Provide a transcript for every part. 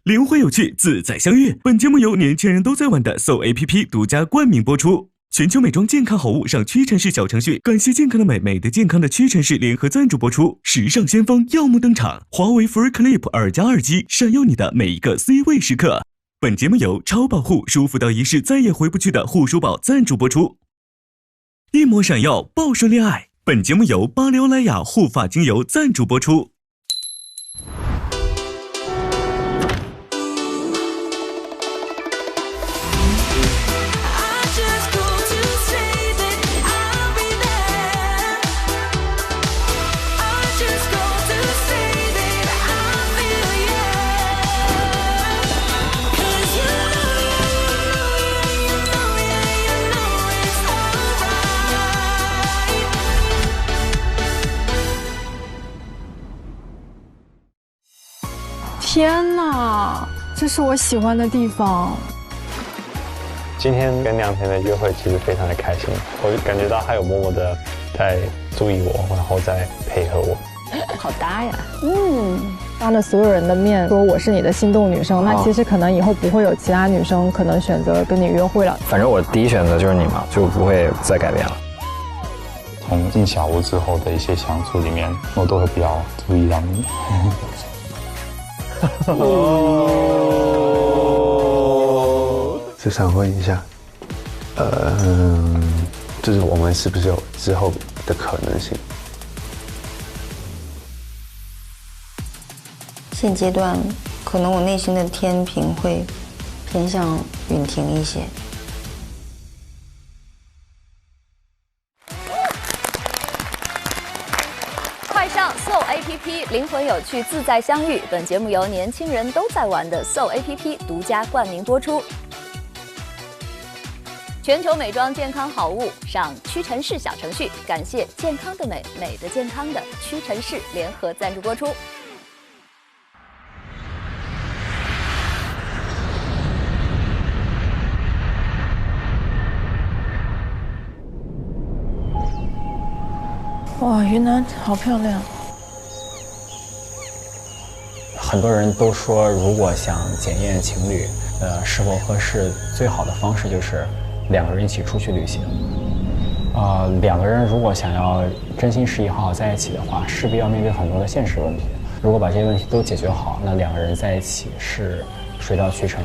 灵魂有趣，自在相遇。本节目由年轻人都在玩的 SOAP 独家冠名播出。全球美妆健康好物上屈臣氏小程序，感谢健康的美，美的健康的屈臣氏联合赞助播出。时尚先锋耀目登场，华为 Free Clip 2+耳机，闪耀你的每一个 C 位时刻。本节目由超保护舒服到一世再也回不去的护舒宝赞助播出。一抹闪耀，报说恋爱。本节目由巴黎欧莱雅护发精油赞助播出。天哪，这是我喜欢的地方。今天跟梁田的约会其实非常的开心，我就感觉到他有默默的在注意我，然后在配合我。好搭呀！当着所有人的面说我是你的心动女生，那其实可能以后不会有其他女生可能选择跟你约会了。反正我第一选择就是你嘛，就不会再改变了。从进小屋之后的一些相处里面，我都会比较注意到你。就想问一下，就是我们是不是有之后的可能性？现阶段，可能我内心的天平会偏向允婷一些。快上 SOUL APP， 灵魂有趣，自在相遇。本节目由年轻人都在玩的 SOUL APP 独家冠名播出。全球美妆健康好物上屈臣氏小程序，感谢健康的美，美的健康的屈臣氏联合赞助播出。哇，云南好漂亮。很多人都说，如果想检验情侣是否合适，最好的方式就是两个人一起出去旅行。两个人如果想要真心实意好好在一起的话，势必要面对很多的现实问题。如果把这些问题都解决好，那两个人在一起是水到渠成。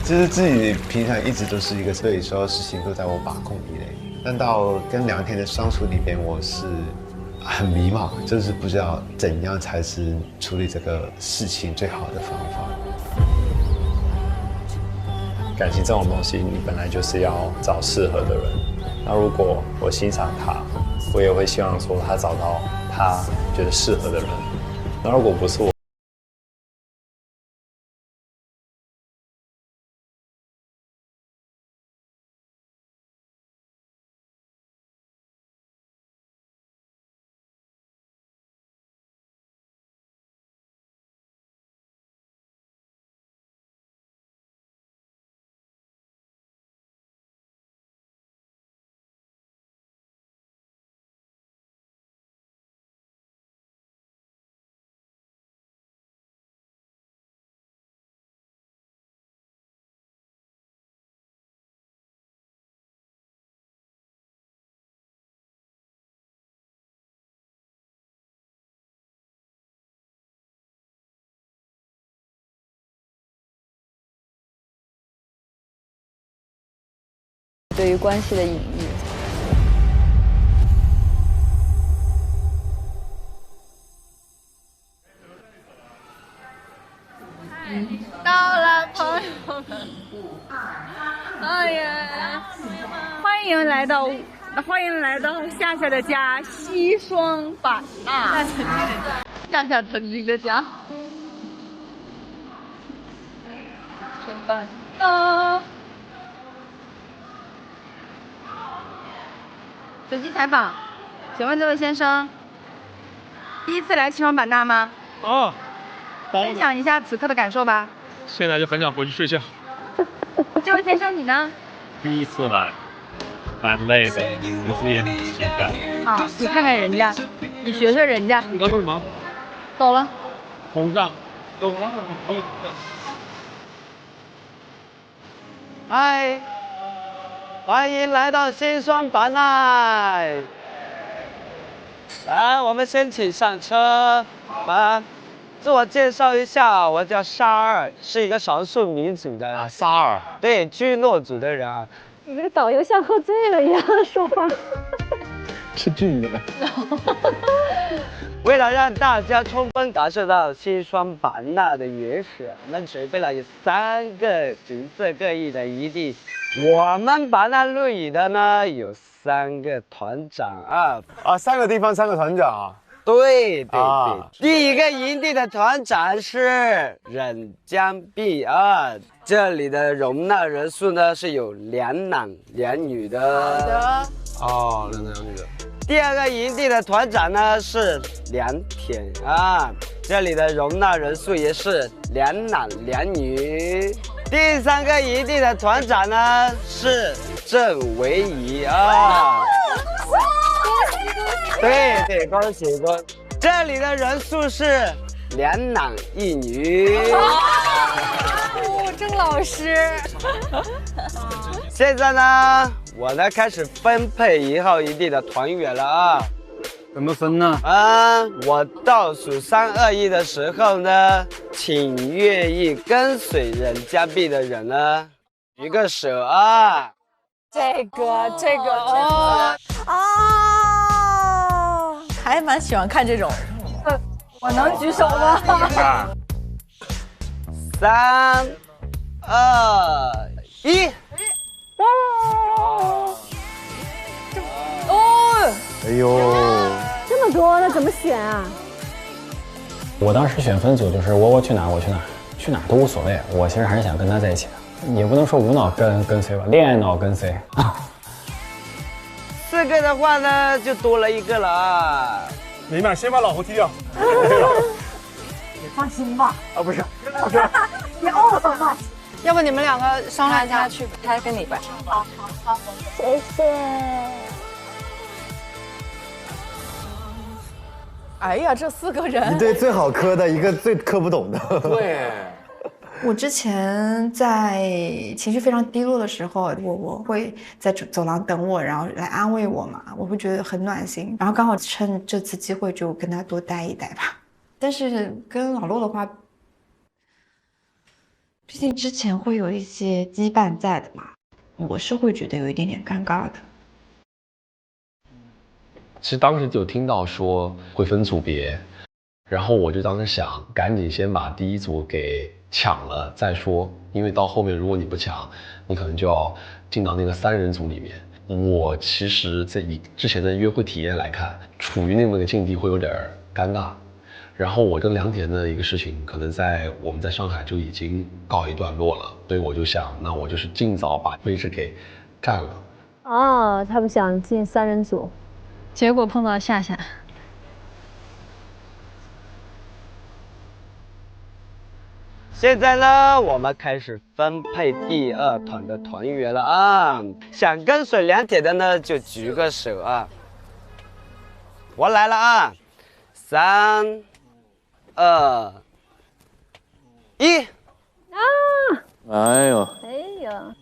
其实自己平常一直都是一个对所有事情都在我把控以内，但到跟梁田的相处里边，我是很迷茫，就是不知道怎样才是处理这个事情最好的方法。感情这种东西，你本来就是要找适合的人。那如果我欣赏他，我也会希望说他找到他觉得适合的人。那如果不是我，对于关系的隐喻。到了，朋友们！哎呀，欢迎来到夏夏的家西双版纳。夏夏曾经的家。真棒啊！随机采访，请问这位先生，第一次来西双版纳吗？哦，分享一下此刻的感受吧。现在就很想回去睡觉。这位先生你呢？第一次来，蛮累的，可是也很期待。好，你看看人家，你学学人家。你刚说什么？走了。膨胀。懂了。嗨，欢迎来到新双版奈。来，我们先请上车吧。自我介绍一下，我叫沙儿，是一个少数民族的啊，沙儿。对，居诺族的人啊。你这个导游像喝醉了一样说话。是剧的。为了让大家充分感受到西双版纳的原始，我们准备了3个景色各异的营地。我们版纳露营的呢有3个团长啊，3个地方3个团长啊。对，第一个营地的团长是忍江壁啊，这里的容纳人数呢是有2男2女的。哦，2男2女的。第2个营地的团长呢是良田啊，这里的容纳人数也是2男2女。第3个营地的团长呢是郑维仪啊。对，恭喜！这里的人数是2男1女。郑老师。现在呢，我呢开始分配1号营地的团员了啊。怎么分呢？我倒数3、2、1的时候呢，请愿意跟随忍江壁的人呢举个手啊。这个哦。还蛮喜欢看这种。我能举手吗？3、2、1。哦。哎呦，这么多，那怎么选啊？我当时选分组就是我去哪儿我去哪儿，去哪儿都无所谓。我其实还是想跟他在一起的，也不能说无脑跟随吧，恋爱脑跟随。4个的话呢，就多了1个了啊。明白，先把老胡踢掉。你放心吧。啊，不是，你哦什么？要不你们2个商量一下去，他跟你吧。好，谢谢。哎呀，这4个人，一对最好磕的，一个最磕不懂的。对。我之前在情绪非常低落的时候，我会在走廊等我，然后来安慰我嘛，我会觉得很暖心。然后刚好趁这次机会就跟他多待一待吧。但是跟老骆的话，毕竟之前会有一些羁绊在的嘛，我是会觉得有一点点尴尬的。其实当时就听到说会分组别，然后我就当时想赶紧先把第1组给抢了再说，因为到后面如果你不抢，你可能就要进到那个3人组里面。我其实在以之前的约会体验来看，处于那么个境地会有点尴尬。然后我跟良田的一个事情，可能我们在上海就已经告一段落了，所以我就想，那我就是尽早把位置给占了。哦，他们想进3人组，结果碰到夏夏。现在呢，我们开始分配第2团的团员了啊！想跟随良田的呢，就举个手啊！我来了啊！3、2、1。哎呦。哎呀。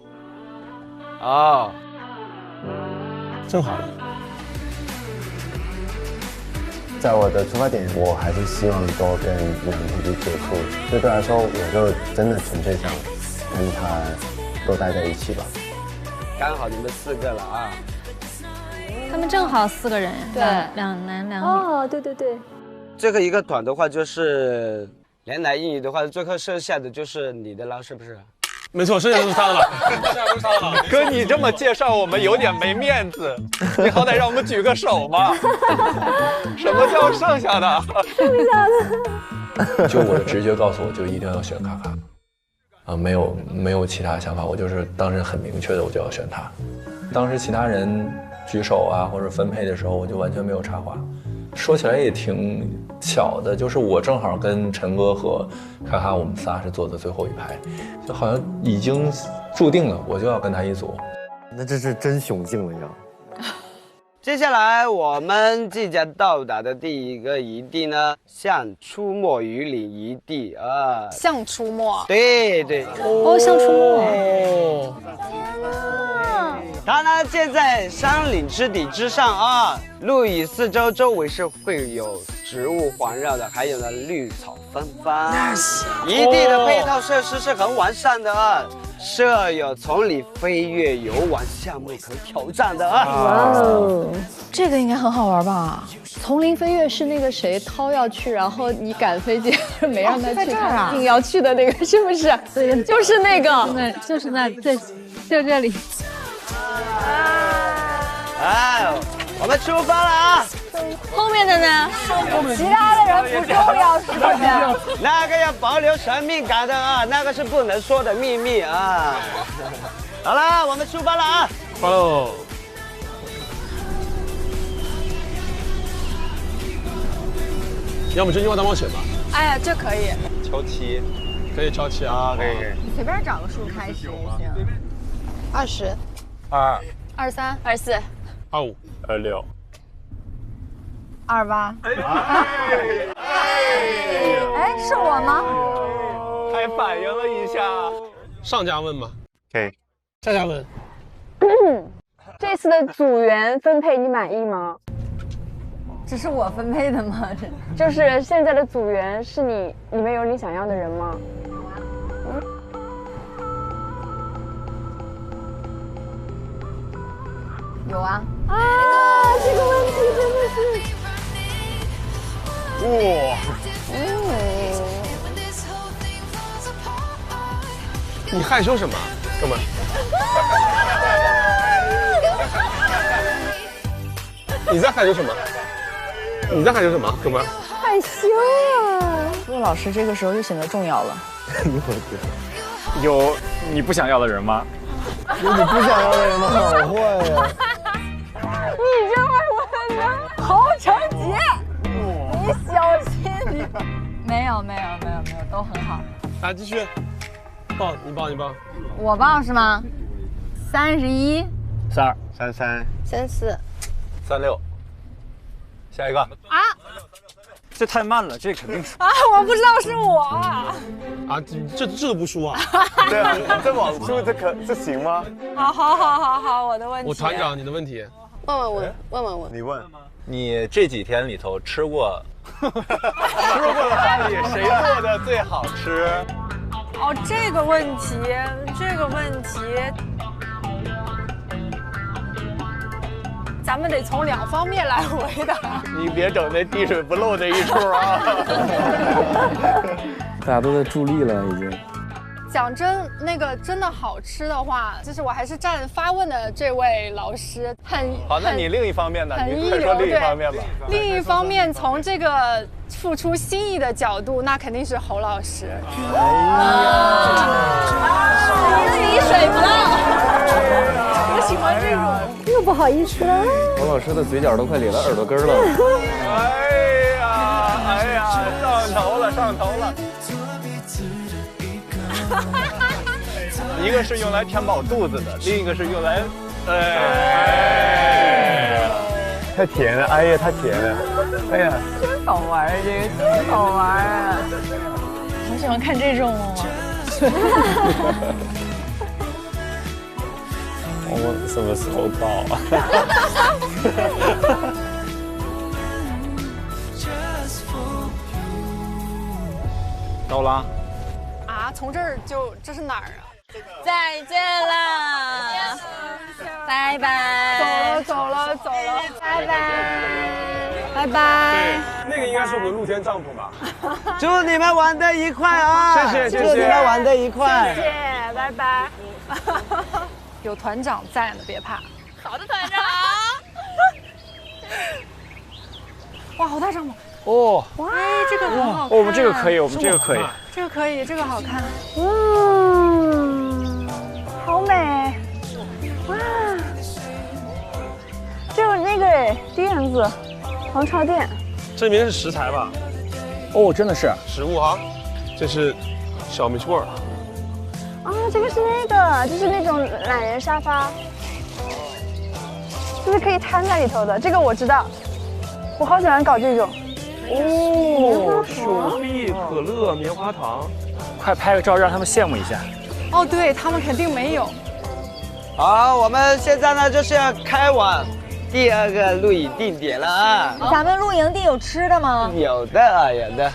哦。正好。在我的出发点，我还是希望多跟良田去接触，所以对我来说，我就真的纯粹想跟他多待在一起吧。刚好你们4个了啊！他们正好4个人，对2男2女。哦，对。最后一个团的话就是2男1女的话，最后剩下的就是你的了，是不是？没错，剩下都是他的了。剩下都是他的了。哥，你这么介绍我们有点没面子，你好歹让我们举个手嘛。什么叫剩下的？就我的直觉告诉我，就一定要选卡卡。啊，没有其他想法，我就是当时很明确的，我就要选他。当时其他人举手啊或者分配的时候，我就完全没有插话。说起来也挺巧的，就是我正好跟陈哥和卡卡我们仨是坐在最后一排，就好像已经注定了我就要跟他一组。那这是真雄竞了呀！接下来我们即将到达的第一个遗地呢，像出没雨林遗地啊。像出没。对对。哦，像出没。它呢建在山岭之底之上啊，路以四周周围是会有植物环绕的，还有呢绿草芬芳。遗地的配套设施是很完善的啊。设有从里飞跃游玩项目可挑战的啊！哇哦，这个应该很好玩吧？丛林飞跃是那个谁涛要去，然后你赶飞机没让他去，他硬要去的那个是不是？对，就是那个，就是那在就这里。哎，我们出发了啊！后面的呢？其他的人不重要，是不是？那个要保留神秘感的啊，那个是不能说的秘密啊。好了，我们出发了啊！发喽！要么真心话大冒险吧？哎呀，这可以。敲七，可以敲七啊，可以。你随便找个数开始行。20、22、23、24、25、26、28。哎，是我吗？还反应了一下。上家问吧。可以。下家问。这次的组员分配你满意吗？这是我分配的吗？就是现在的组员是里面有你想要的人吗？有啊。啊，这个问题真的是。哇。你害羞什么，哥们？你在害羞什么？你在害羞什么，哥们？害羞啊！陆老师这个时候就显得重要了。有你不想要的人吗？有你不想要的人吗？好坏呀！你这问的好成杰，你小心你。没有，都很好。来继续，报你报。我报是吗？31、32、33、34、36，下一个啊！这太慢了，这肯定是啊！我不知道是我啊！这都不输啊！对啊，这网输这行吗？好，我的问题。我团长，你的问题。问我。你问，你这几天里头吃过的饭里谁做的最好吃？哦，这个问题，咱们得从2方面来回答。你别整那滴水不漏这一出啊！大家都在助力了，已经。讲真，那个真的好吃的话，就是我还是站发问的这位老师很好。那你另一方面呢？你快说另一方面吧。另一方面，从这个付出心意的角度，那肯定是侯老师。滴水不漏。我喜欢这种。又不好意思了。侯老师的嘴角都快咧到耳朵根了。哎呀，上头了。一个是用来填饱肚子的，另一个是用来，太甜了，哎呀，太甜了，哎呀，真好玩，这个真好玩啊！好喜欢看这种哦。我什么时候到啊？到啦。啊，从这儿这是哪儿啊？再见了，拜拜。走了，拜拜。对，那个应该是我们露天帐篷吧。祝你们玩得愉快啊！谢谢。祝你们玩得愉快。谢谢，拜拜。有团长在呢，别怕。好的，团长。哇，好大帐篷。哦，哇，这个很好看。我们这个可以，这个可以。这个可以，这个好看。好美！哇，这有那个垫子，防潮垫。这里面是食材吧？哦，真的是食物哈。这是小米醋儿。哦，这个是那个，就是那种懒人沙发。就是可以摊在里头的，这个我知道，我好喜欢搞这种。哦，手臂可乐棉花糖，快拍个照让他们羡慕一下。哦，对他们肯定没有。好，我们现在呢就是要开往第2个露营地点了啊。咱们露营地有吃的吗？有的啊，有的，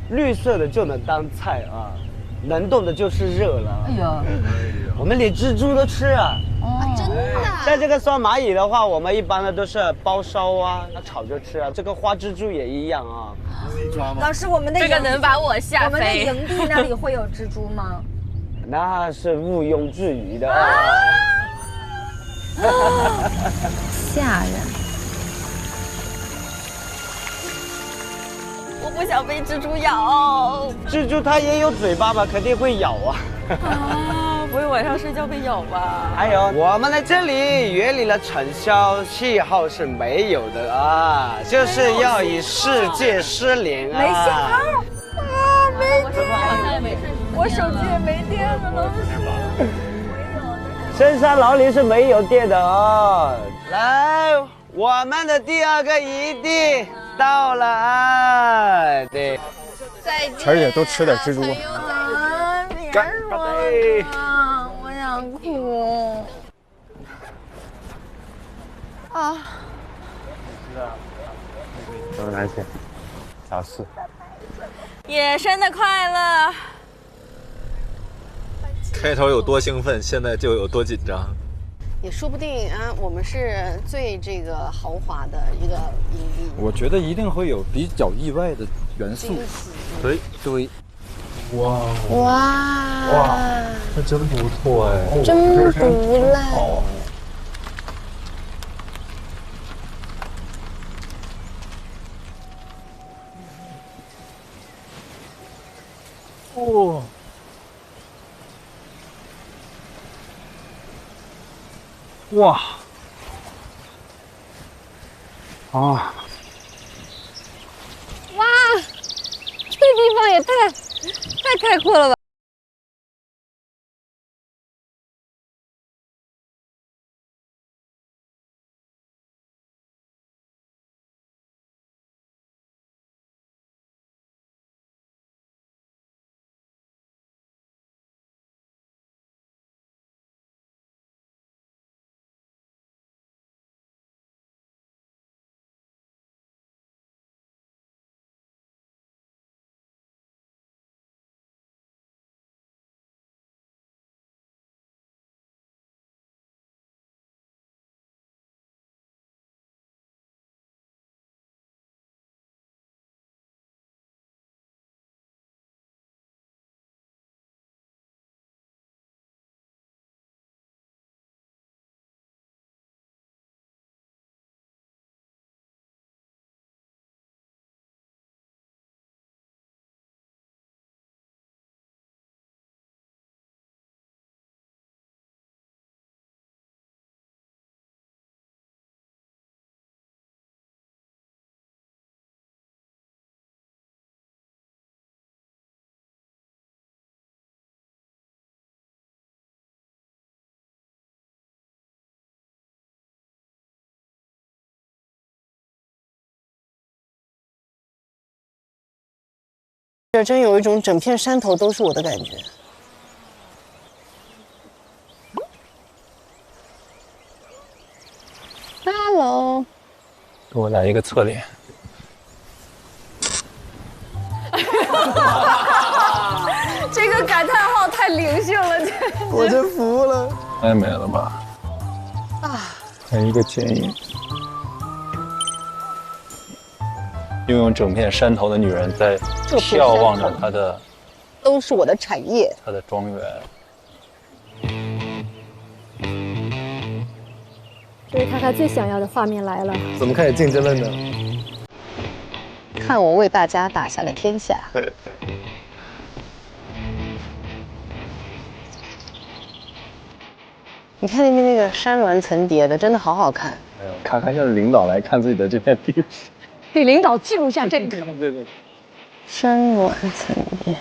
绿色的就能当菜啊，能动的就是热了。哎呀，我们连蜘蛛都吃啊。真的？像这个酸蚂蚁的话，我们一般的都是包烧啊，炒着吃啊。这个花蜘蛛也一样啊。老师，我们的这个能把我吓飞。我们的营地那里会有蜘蛛吗？那是毋庸置疑的啊。吓人！我不想被蜘蛛咬。蜘蛛它也有嘴巴吧，肯定会咬啊。不会晚上睡觉被咬吧？还有我们在这里园里的产销信号是没有的啊，就是要以世界失联啊。没信号啊，没电，我手机也没电了，老师。深山老林是没有电的哦。来，我们的第2个营地到了啊！对，晨儿姐多吃点蜘蛛。干杯！我想哭。啊！都来些小事。野生的快乐。开头有多兴奋，现在就有多紧张。也说不定啊，我们是最这个豪华的一个营地。我觉得一定会有比较意外的元素。对。哇！那真不错哎，真不赖。哦。哇！啊！哇！这地方也太开阔了吧！这真有一种整片山头都是我的感觉。Hello， 给我来一个侧脸。这个感叹号太灵性了，我真服了。太美了吧！啊，还有一个剪影。拥有整片山头的女人在眺望着她的，都是我的产业。她的庄园。这是卡卡最想要的画面来了。怎么开始竞争了呢？看我为大家打下了天下。你看那边那个山峦层叠的，真的好好看。卡卡像领导来看自己的这片地。给领导记录下这个。对。山峦层叠，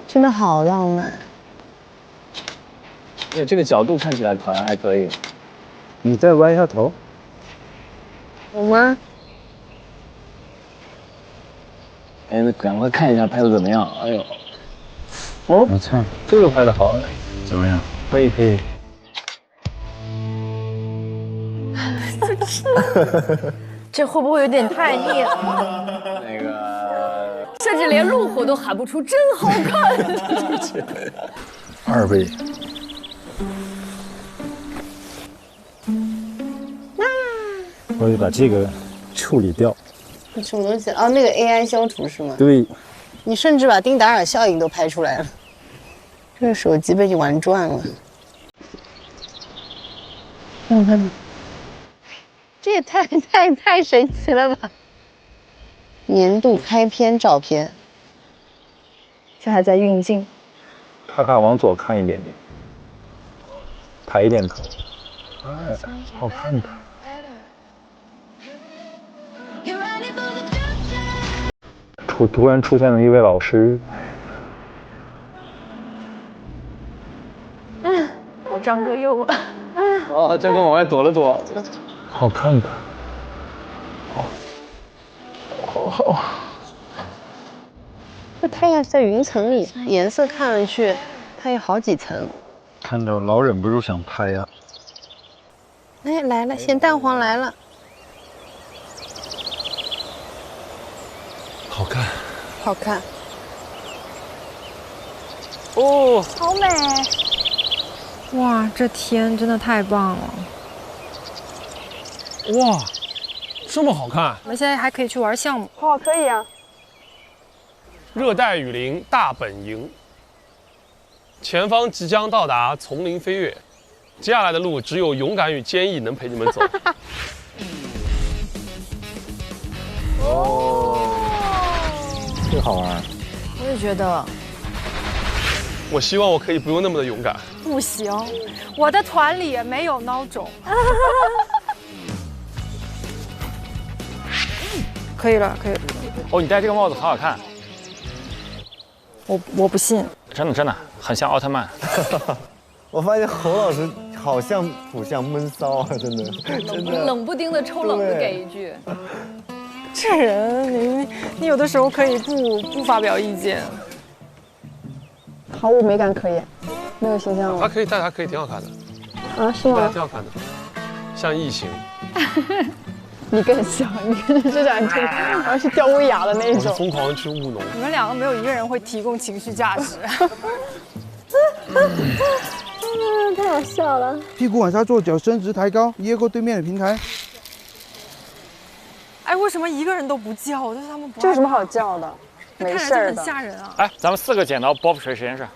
真的好浪漫。对，这个角度看起来好像还可以。你再弯一下头。有吗？哎，赶快看一下拍的怎么样？哎呦，哦，我操，这个拍的好，怎么样？可以可以。这会不会有点太烈了？那个，甚至连路虎都喊不出真好看。2倍。我就把这个处理掉。什么东西？哦，那个 AI 消除是吗？对。你甚至把丁达尔效应都拍出来了，这个手机被你玩转了。我看，这也太神奇了吧！年度开篇照片，这还在运镜。卡卡往左看一点点，抬一点头。哎，好看的。突然出现了一位老师。我张哥又哦，张哥往外躲了躲。好看的。好。这太阳在云层里，颜色看上去它有好几层。看着老忍不住想拍呀。哎，来了，咸蛋黄来了。好看，好看。哦，好美！哇，这天真的太棒了！哇，这么好看！我们现在还可以去玩项目。哦，可以啊。热带雨林大本营，前方即将到达丛林飞跃，接下来的路只有勇敢与坚毅能陪你们走。哦，这个好玩。我也觉得。我希望我可以不用那么的勇敢。不行，我的团里没有孬种。可以了，可以了。哦，你戴这个帽子好好看。我不信。真的很像奥特曼。我发现侯老师好像不像闷骚啊，真的。冷不丁的抽冷子给一句。这人，你有的时候可以不发表意见。毫无美感可言，没有形象了。还可以，但还可以，挺好看的。啊，是吗？挺好看的，像异形。你更像，你这种就好像是吊威亚的那种。疯狂去务农。你们两个没有一个人会提供情绪价值。太好笑了。屁股往下坐，脚伸直抬高，掖过对面的平台。哎，为什么一个人都不叫？就是他们不。这有什么好叫的？没事的。很吓人啊！哎，咱们4个剪刀包水实验室。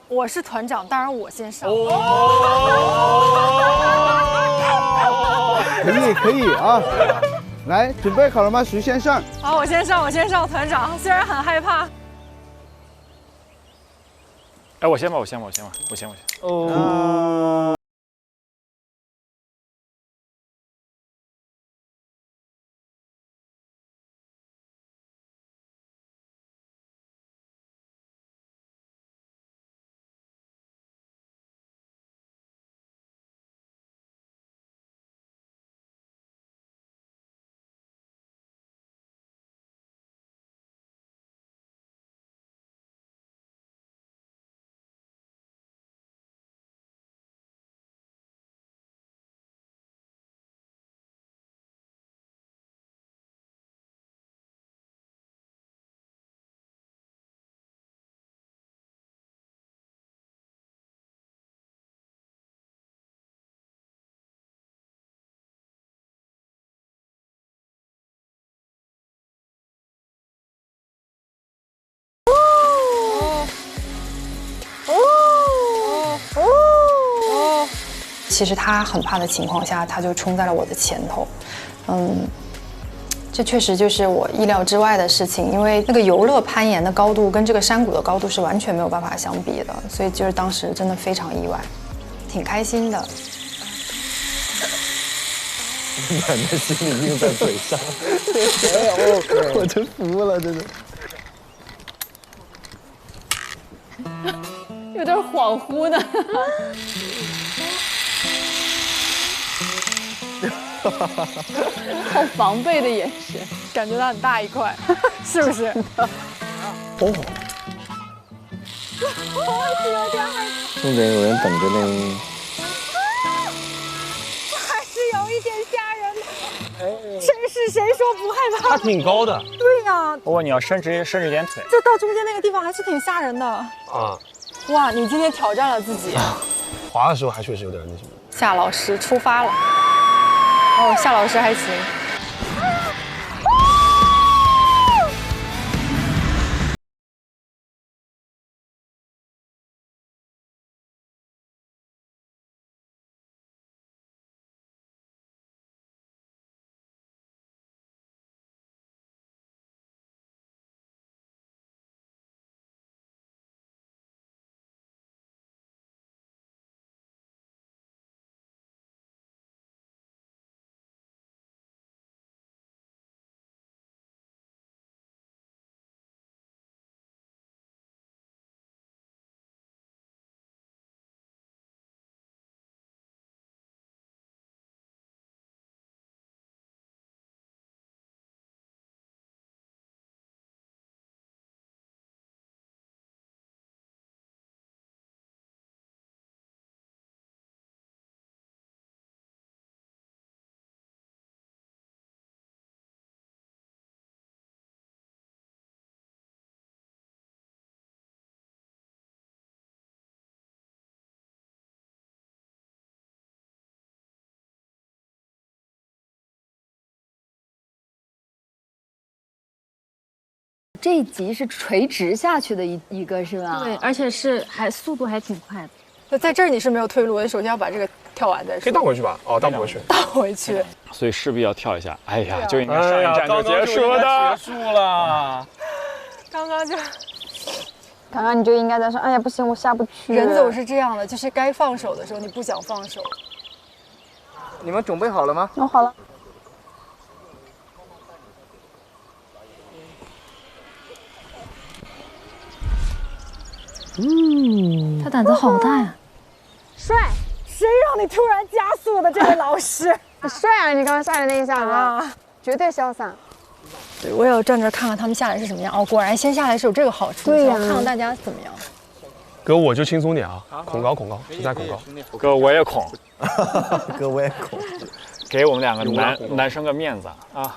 我是团长，当然我先上。可以啊！来，准备好了吗？谁先上？好，我先上，团长。虽然很害怕。哎，我先吧。哦。其实他很怕的情况下，他就冲在了我的前头，这确实就是我意料之外的事情，因为那个游乐攀岩的高度跟这个山谷的高度是完全没有办法相比的，所以就是当时真的非常意外，挺开心的。满的心里印在嘴上，我真服了，真的。有点恍惚呢。好防备的眼神，感觉到很大一块，是不是？哦，有点害怕。重点有人等着呢。还是有一点吓人的。谁说不害怕？它挺高的。对呀。不过你要伸直一点腿。就到中间那个地方还是挺吓人的。啊。哇，你今天挑战了自己。滑的时候还确实有点那什么。夏老师出发了。哦，夏老师还行。这一集是垂直下去的一个是吧？对，而且速度还挺快的。就在这儿你是没有退路的，首先要把这个跳完再说。可以倒回去吧？哦，倒不回去。倒回去。所以势必要跳一下。哎呀，就应该上一站就结束的。结束了。刚刚就。刚刚你就应该在说，哎呀不行，我下不去。人总是这样的，就是该放手的时候你不想放手。你们准备好了吗？我好了。他胆子好大呀！帅，谁让你突然加速的？这位老师，帅啊！你刚刚下来那一下子，绝对潇洒。对，我也要站这看看他们下来是什么样。哦，果然先下来是有这个好处，对呀，看看大家怎么样。哥，我就轻松点啊，恐高，实在恐高。哥，我也恐。哥，我也恐。给我们两个男生个面子啊，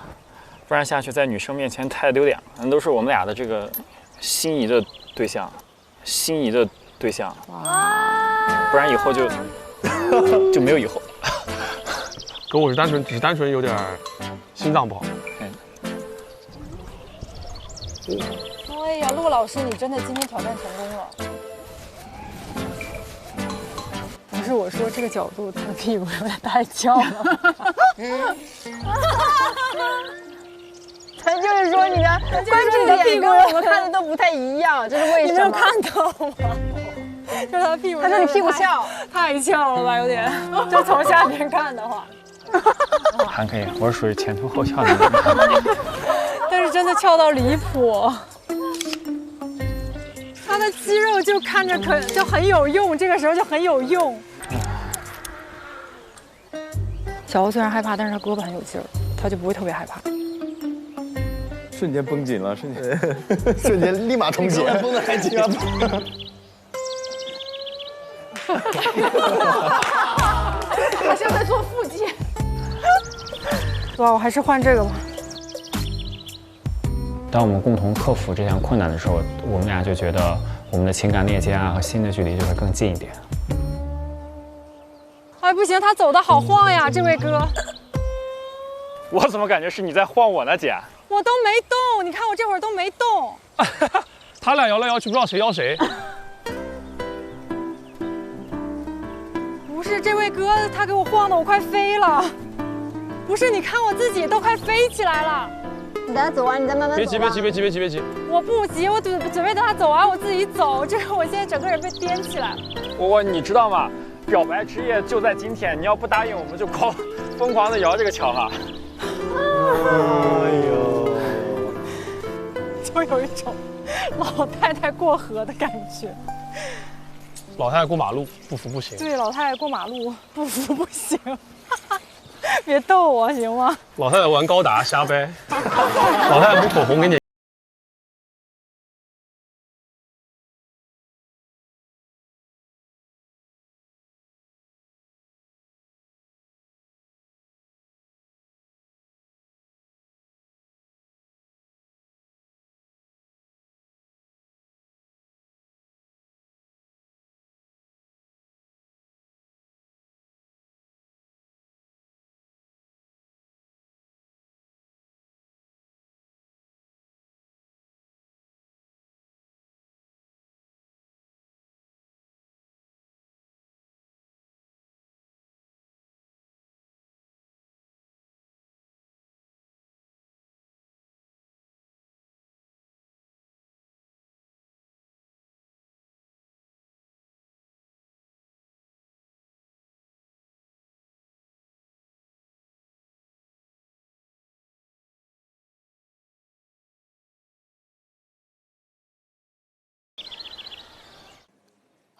不然下去在女生面前太丢脸了。那都是我们俩的这个心仪的对象。不然以后就没有以后。哥，我只是单纯有点心脏不好。哎呀，陆老师，你真的今天挑战成功了。不是我说这个角度，他的屁股有点太翘了。他就是说你的关注点跟我们看的都不太一样，这是为什么？你没有看到吗？说他屁股，他说你屁股翘，太翘了吧，有点。就从下边看的话，还可以，我是属于前凸后翘的那种。但是真的翘到离谱。他的肌肉就看着就很有用，这个时候就很有用。小欧虽然害怕，但是他胳膊很有劲儿，他就不会特别害怕。瞬间绷紧了，瞬间立马充血，绷得还紧。好像在做腹肌。哇，我还是换这个吧。当我们共同克服这项困难的时候，我们俩就觉得我们的情感链接啊和心的距离就会更近一点。哎，不行，他走的好晃呀，这位哥。我怎么感觉是你在晃我呢，姐？我都没动，你看我这会儿都没动。他俩摇来摇去，不知道谁摇谁。不是这位哥，他给我晃的我快飞了。不是，你看我自己都快飞起来了。你等他走完，你再慢慢走。别急。我不急，我准备等他走完我自己走。这个我现在整个人被颠起来了。你知道吗？表白之夜就在今天，你要不答应，我们就疯狂的摇这个桥哈。哎呦，就有一种老太太过河的感觉。老太太过马路不扶不行。对，老太太过马路不扶不行，别逗我行吗？老太太玩高达瞎掰，老太太抹口红给你。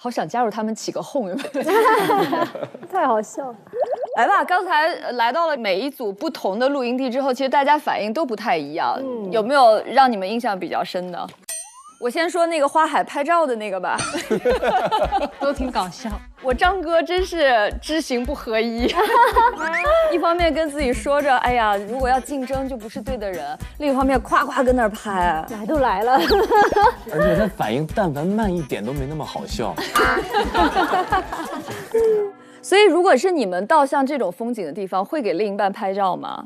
好想加入他们起个哄，有没有？太好笑了。来吧，刚才来到了每一组不同的露营地之后，其实大家反应都不太一样。有没有让你们印象比较深的？我先说那个花海拍照的那个吧，都挺搞笑。我张哥真是知行不合一，一方面跟自己说着，哎呀，如果要竞争就不是对的人；另一方面夸夸跟那儿拍，来都来了，而且他反应但凡慢一点都没那么好笑。所以，如果是你们到像这种风景的地方，会给另一半拍照吗？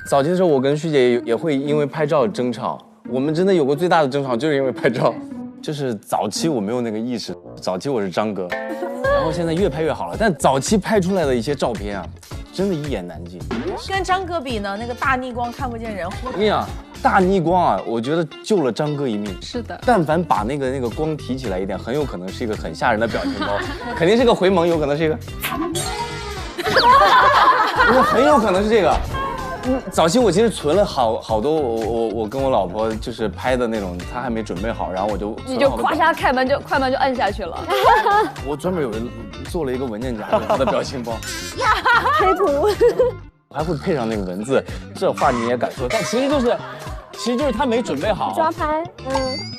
早期的时候，我跟旭姐也会因为拍照争吵。我们真的有过最大的争吵，就是因为拍照。就是早期我没有那个意识，早期我是张哥，然后现在越拍越好了。但早期拍出来的一些照片啊，真的一言难尽。跟张哥比呢，那个大逆光看不见人。我跟你讲，大逆光啊，我觉得救了张哥一命。是的，但凡把那个光提起来一点，很有可能是一个很吓人的表情包，肯定是个回眸，有可能是一个，很有可能是这个。早期我其实存了好多我跟我老婆就是拍的那种，她还没准备好，然后我就你就咵嚓快门就按下去了。我专门有人做了一个文件夹，她的表情包，贴图，我还会配上那个文字，这话你也敢说？但其实就是他没准备好抓拍，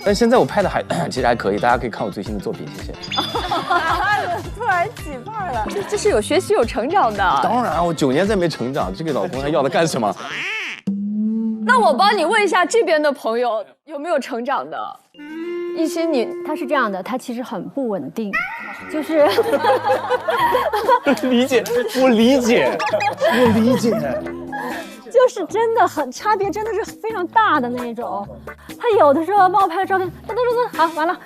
但现在我拍的其实还可以，大家可以看我最新的作品，谢谢。突然起范了，这是有学习有成长的。当然，我9年再没成长，这个老公还要他干什么？那我帮你问一下这边的朋友有没有成长的？一心他是这样的，他其实很不稳定，就是理解，我理解。就是真的很差别，真的是非常大的那种。他有的时候帮我拍照片，噔，好，完了，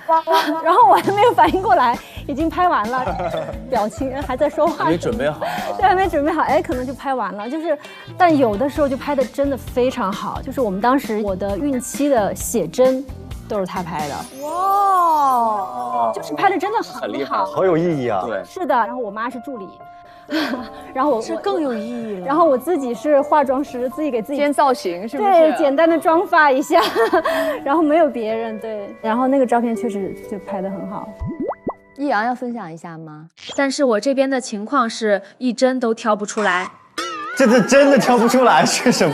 然后我还没有反应过来，已经拍完了，表情还在说话，还没准备好，对，还没准备好，哎，可能就拍完了。就是，但有的时候就拍的真的非常好。就是我们当时我的孕期的写真都是他拍的，哇，就是拍的真的很厉害，好有意义啊。对，是的。然后我妈是助理。然后这更有意义了。然后我自己是化妆师，自己给自己兼造型，是不是？对，简单的妆发一下，然后没有别人。对，然后那个照片确实就拍得很好。易阳要分享一下吗？但是我这边的情况是一帧都挑不出来。这次真的挑不出来是什么？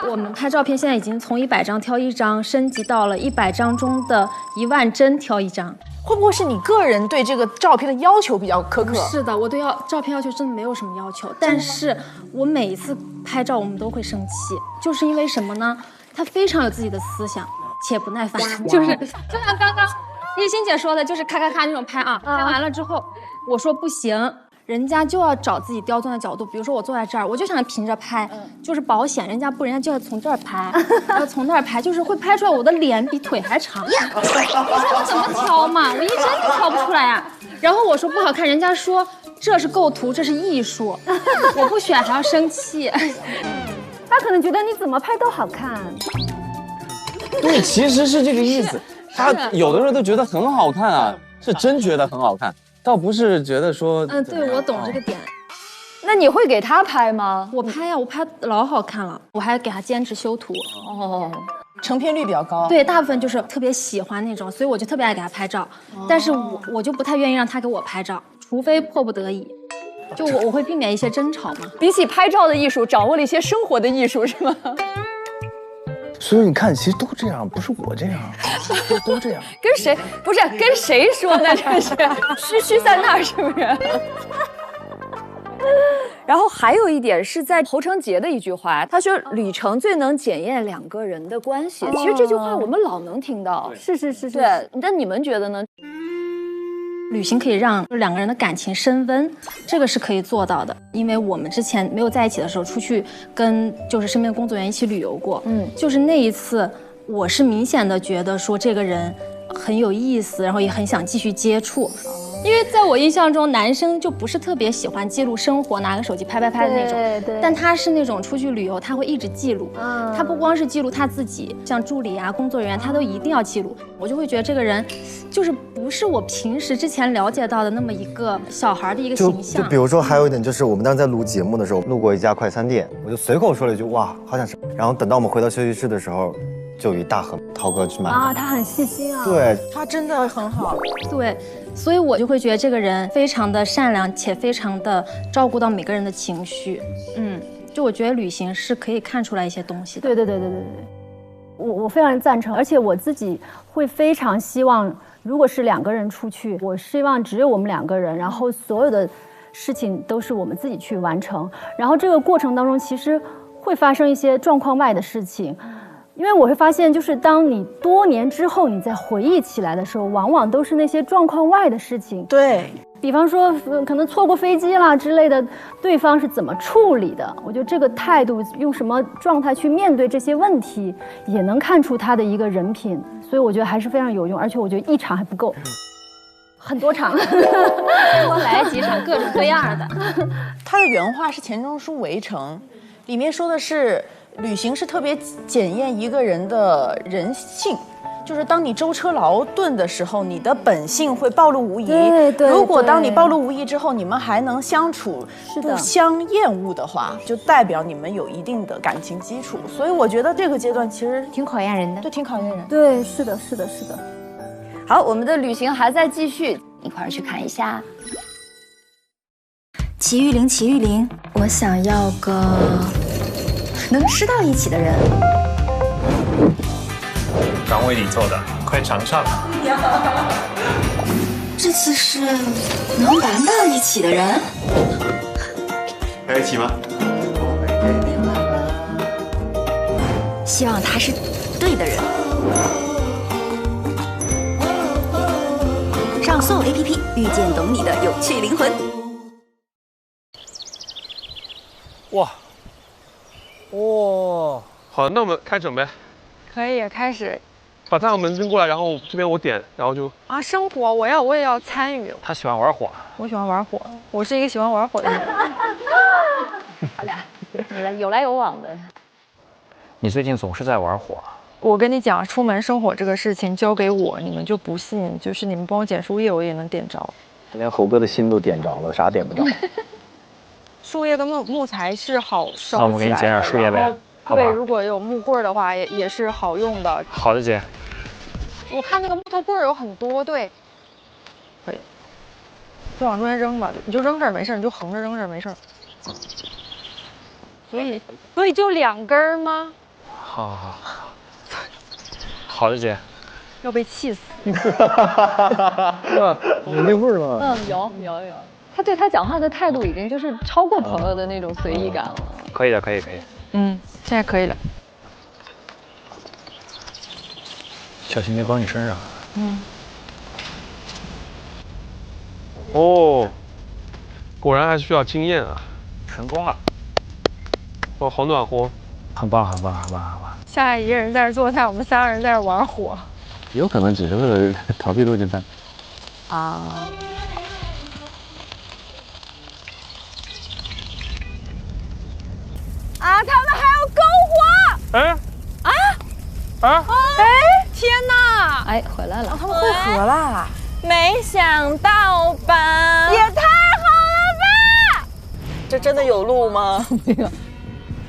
我们拍照片现在已经从100张挑1张，升级到了100张中的1万帧挑1张。会不会是你个人对这个照片的要求比较苛刻？是的，我对照片要求真的没有什么要求，但是我每一次拍照我们都会生气，就是因为什么呢？他非常有自己的思想，且不耐烦，就像刚刚叶欣姐说的，就是咔咔咔那种拍啊，拍完了之后我说不行。人家就要找自己刁钻的角度，比如说我坐在这儿，我就想平着拍，就是保险。人家就要从这儿拍，要从那儿拍，就是会拍出来我的脸比腿还长。怎么挑嘛？我一帧都挑不出来啊。然后我说不好看，人家说这是构图，这是艺术，我不选还要生气。他可能觉得你怎么拍都好看。对，其实是这个意思。他有的时候都觉得很好看啊，是真觉得很好看。倒不是觉得说，对，我懂这个点。那你会给他拍吗？我拍呀，我拍老好看了，我还给他兼职修图。哦，成片率比较高。对，大部分就是特别喜欢那种，所以我就特别爱给他拍照。但是我就不太愿意让他给我拍照，除非迫不得已。就我会避免一些争吵嘛。比起拍照的艺术，掌握了一些生活的艺术，是吗？所以你看，其实都这样，不是我这样，都这样。跟谁不是跟谁说呢？这是虚在那儿，是不是？然后还有一点是在侯成杰的一句话，他说旅程最能检验两个人的关系。其实这句话我们老能听到，是。对，但你们觉得呢？旅行可以让两个人的感情升温，这个是可以做到的。因为我们之前没有在一起的时候，出去跟就是身边的工作人员一起旅游过，就是那一次，我是明显的觉得说这个人很有意思，然后也很想继续接触。因为在我印象中，男生就不是特别喜欢记录生活，拿个手机拍的那种。对。但他是那种出去旅游，他会一直记录。他不光是记录他自己，像助理啊、工作人员，他都一定要记录。我就会觉得这个人，就是不是我平时之前了解到的那么一个小孩的一个形象。就比如说，还有一点就是，我们当时在录节目的时候，路过一家快餐店，我就随口说了一句：“哇，好想吃。”然后等到我们回到休息室的时候，就有一大盒涛哥去买啊，他很细心啊。对，他真的很好。对。所以我就会觉得这个人非常的善良，且非常的照顾到每个人的情绪。就我觉得旅行是可以看出来一些东西的。对，我非常赞成，而且我自己会非常希望，如果是两个人出去，我希望只有我们两个人，然后所有的事情都是我们自己去完成，然后这个过程当中其实会发生一些状况外的事情。因为我会发现，就是当你多年之后你再回忆起来的时候，往往都是那些状况外的事情。对，比方说可能错过飞机啦之类的，对方是怎么处理的？我觉得这个态度，用什么状态去面对这些问题，也能看出他的一个人品。所以我觉得还是非常有用，而且我觉得一场还不够，很多场，多来几场各种各样的。他的原话是钱钟书《围城》，里面说的是。旅行是特别检验一个人的人性，就是当你舟车劳顿的时候，你的本性会暴露无遗。对。如果当你暴露无遗之后，你们还能相处，不相厌恶的话，就代表你们有一定的感情基础。所以我觉得这个阶段其实挺考验人的，对，挺考验人。对，是的。好，我们的旅行还在继续，一块儿去看一下。齐玉玲，我想要个。能吃到一起的人，岗位里做的，快尝上。这次是能玩到一起的人，在一起吗？希望他是对的人。上所有 APP 遇见懂你的有趣灵魂。哇！好，那我们开整呗。可以开始。把大门扔过来，然后这边我点，然后就啊，生火我也要参与。他喜欢玩火，我喜欢玩火，我是一个喜欢玩火的人。好俩，有来有往的。你最近总是在玩火。我跟你讲，出门生火这个事情交给我，你们就不信，就是你们帮我捡树叶，我也能点着。连猴哥的心都点着了，啥点不着？树叶跟木材是好烧。那我们给你捡点树叶呗，好吧？对，如果有木棍的话，也是好用的。好的，姐。我看那个木头棍有很多，对，可以，就往中间扔吧，你就扔这儿没事，你就横着扔这儿没事。所以就2根吗？好的，姐。要被气死。有那味儿吗？有。他对他讲话的态度已经就是超过朋友的那种随意感了。可以的，可以。现在可以了。小心别帮你身上。哦，果然还需要经验啊！成功了。哦，好暖和。很棒。下来一个人在这做菜，我们3个人在这玩火。有可能只是为了逃避陆金丹。啊。啊！他们还要篝火！天哪！哎，回来了！他们会合啦！没想到吧？也太好了吧！这真的有路吗？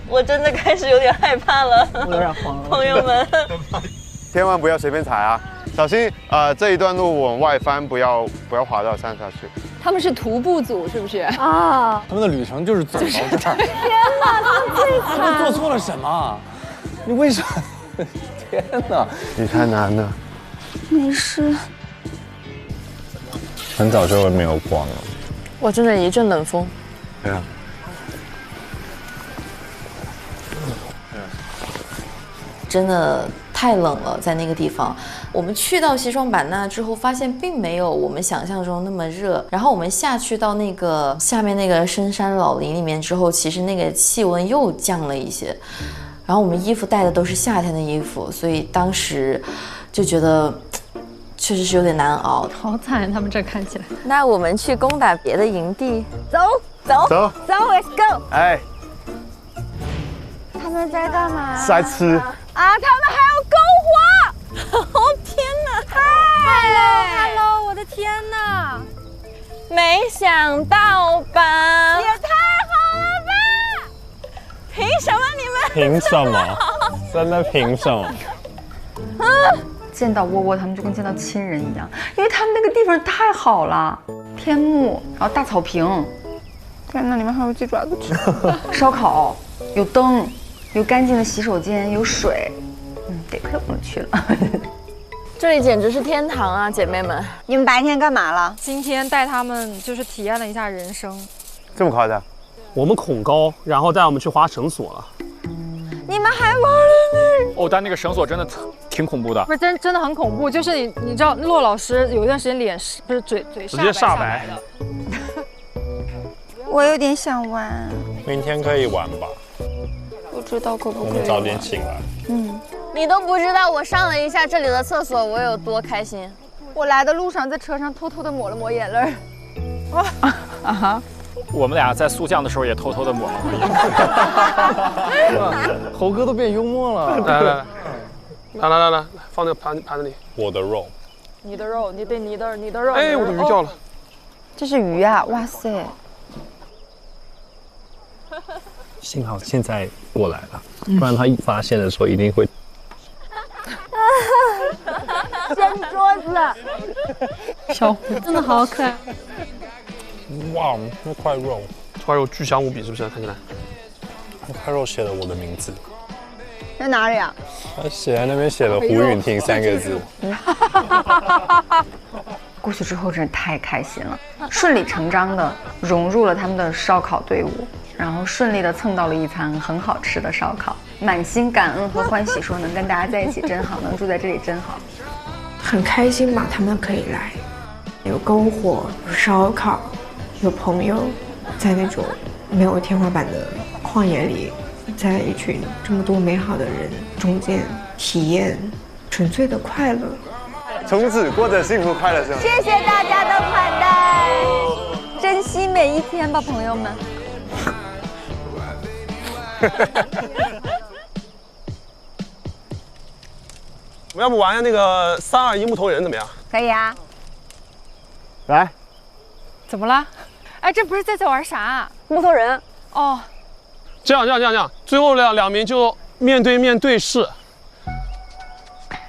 我真的开始有点害怕了，我有点慌了，朋友们。千万不要随便踩啊，小心这一段路往外翻，不要滑到山下去。他们是徒步组是不是？啊，他们的旅程就是走到这儿。天哪，他们最惨！他们做错了什么？你为什么？天哪！你太难了。没事。很早就没有光了。哇，真的一阵冷风。对啊。真的太冷了，在那个地方。我们去到西双版纳之后，发现并没有我们想象中那么热。然后我们下去到那个下面那个深山老林里面之后，其实那个气温又降了一些。然后我们衣服带的都是夏天的衣服，所以当时就觉得确实是有点难熬。好惨，他们这看起来。那我们去攻打别的营地，走，Let's go！ 哎，他们在干嘛？在吃。啊，他们还要篝火！哦天哪！嗨 ，Hello， 我的天哪！没想到吧？也太好了吧！凭什么你们？凭什么？真的凭什么？见到窝窝他们就跟见到亲人一样，因为他们那个地方太好了，天幕，然后大草坪，天哪，你们还有鸡爪子吃，烧烤，有灯，有干净的洗手间，有水，得亏我们去了。这里简直是天堂啊，姐妹们！你们白天干嘛了？今天带他们就是体验了一下人生。这么夸张？我们恐高，然后带我们去滑绳索了。你们还玩了哦，但那个绳索真的挺恐怖的。不是真的很恐怖，就是你知道骆老师有一段时间脸不是嘴直接煞白的。我有点想玩。明天可以玩吧？不知道可不可以？我们早点醒来。你都不知道我上了一下这里的厕所，我有多开心。我来的路上在车上偷偷的抹了抹眼泪。我们俩在速降的时候也偷偷的抹了抹眼。猴哥都变幽默了。来，放那个盘子里。我的肉。你的肉，你的肉。哎，我的鱼掉了。这是鱼啊！哇塞！幸好现在过来了，不然他一发现的时候一定会。掀桌子。小虎真的好可爱。哇，那块肉，这块肉巨香无比，是不是？看起来。那块肉写了我的名字。在哪里啊？他写在那边写了胡允婷3个字。过去之后真是太开心了，顺理成章的融入了他们的烧烤队伍，然后顺利的蹭到了一餐很好吃的烧烤，满心感恩和欢喜，说能跟大家在一起真好，能住在这里真好，很开心吧？他们可以来，有篝火，有烧烤，有朋友，在那种没有天花板的旷野里，在一群这么多美好的人中间体验纯粹的快乐。从此过着幸福快乐生活。谢谢大家的款待，珍惜每一天吧，朋友们。我们要不玩下那个3、2、1木头人怎么样？可以啊。来。怎么了？哎，这不是在玩啥？木头人。哦。这样，最后两名就面对面对视，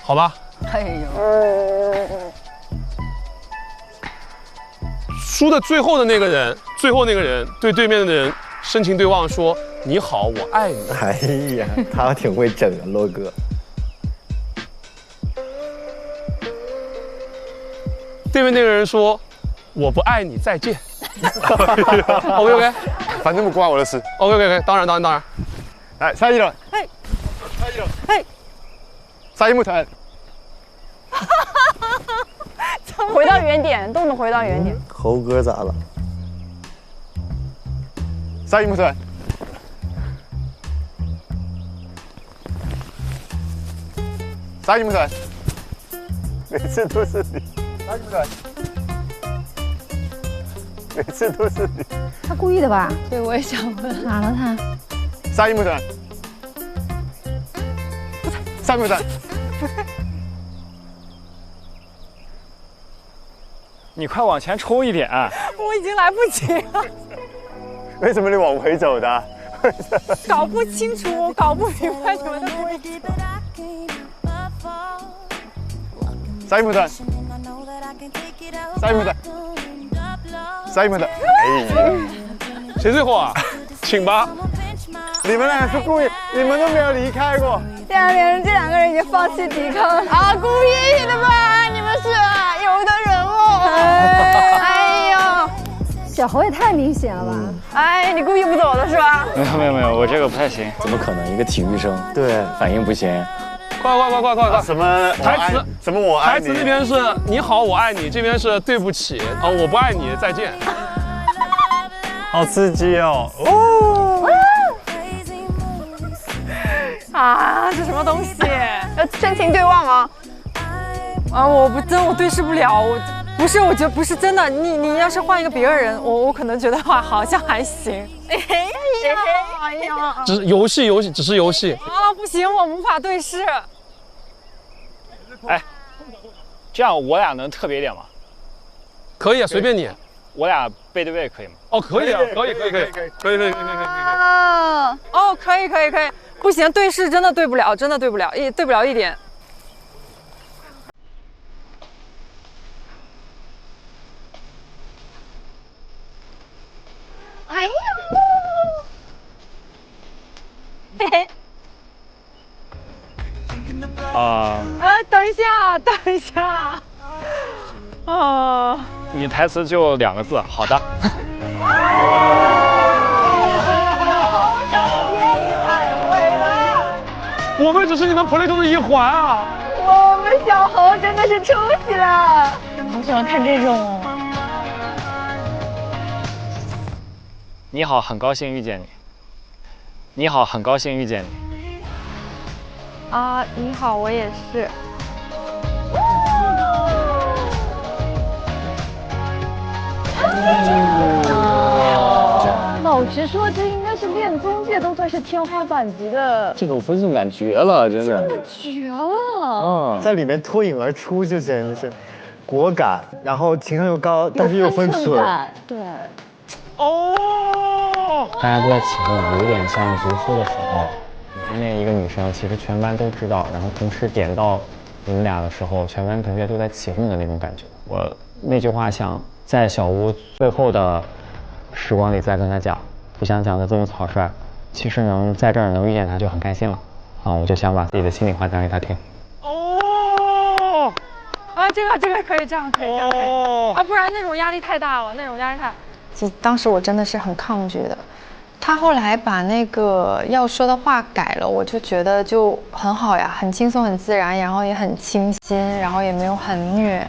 好吧？哎呦。输的最后那个人对对面的人深情对望，说：“你好，我爱你。”哎呀，他挺会整的，洛哥。对面那个人说：“我不爱你，再见。”OK， 反正不关我的事。OK， 当然。来，下一轮。嘿，嘿，下一木头人。回到原点，动动回到原点。猴哥咋了？下一木头人。下一木头人。每次都是你。下一木头人。每次都是你。他故意的吧？对，我也想问。哪了他？下一木头人。下一木头人。你快往前冲一点！我已经来不及了。为什么你往回走的？搞不清楚，搞不明白你们的规则。西門盾，西門盾，西門盾。哎呀，谁最后啊？请吧。你们俩是故意，你们都没有离开过。这两个人已经放弃抵抗了啊！故意的吧？你们是有的人哦。哎呦，小猴也太明显了吧？哎，你故意不走的是吧？没有，我这个不太行。怎么可能？一个体育生，对，反应不行。快！什么台词？什么我爱你？台词那边是你好，我爱你，这边是对不起啊，我不爱你，再见。好刺激哦！啊，这什么东西？要真情对望吗？啊，我对视不了，我觉得不是真的。你要是换一个别人，我可能觉得话好像还行。哎呀，只是游戏，只是游戏。啊，不行，我无法对视。哎，这样我俩能特别一点吗？可以啊，随便你。我俩背对背可以吗？哦，可以啊，可以。哦，可以。不行，对视真的对不了，对不了一点。哎呀！等一下。你台词就2个字，好的。我们只是你们 play 中的一环啊！我们小猴真的是出息了。好喜欢看这种。你好，很高兴遇见你。你好，很高兴遇见你。啊，你好，我也是。老实说，这应该是恋综界都算是天花板级的。这种分送感绝了，真的。绝了！在里面脱颖而出，就简直是果敢，然后情商又高，但是又分寸。对。大家都在起哄，有点像读书的时候，那一个女生其实全班都知道，然后同时点到你们俩的时候，全班同学都在起哄的那种感觉。我那句话想在小屋最后的时光里再跟他讲，不想讲的这么草率，其实能在这儿能遇见他就很开心了啊！我就想把自己的心里话讲给他听。这个可以这样，可以啊，不然那种压力太大了，其实当时我真的是很抗拒的。他后来把那个要说的话改了，我就觉得就很好呀，很轻松很自然，然后也很清新，然后也没有很虐，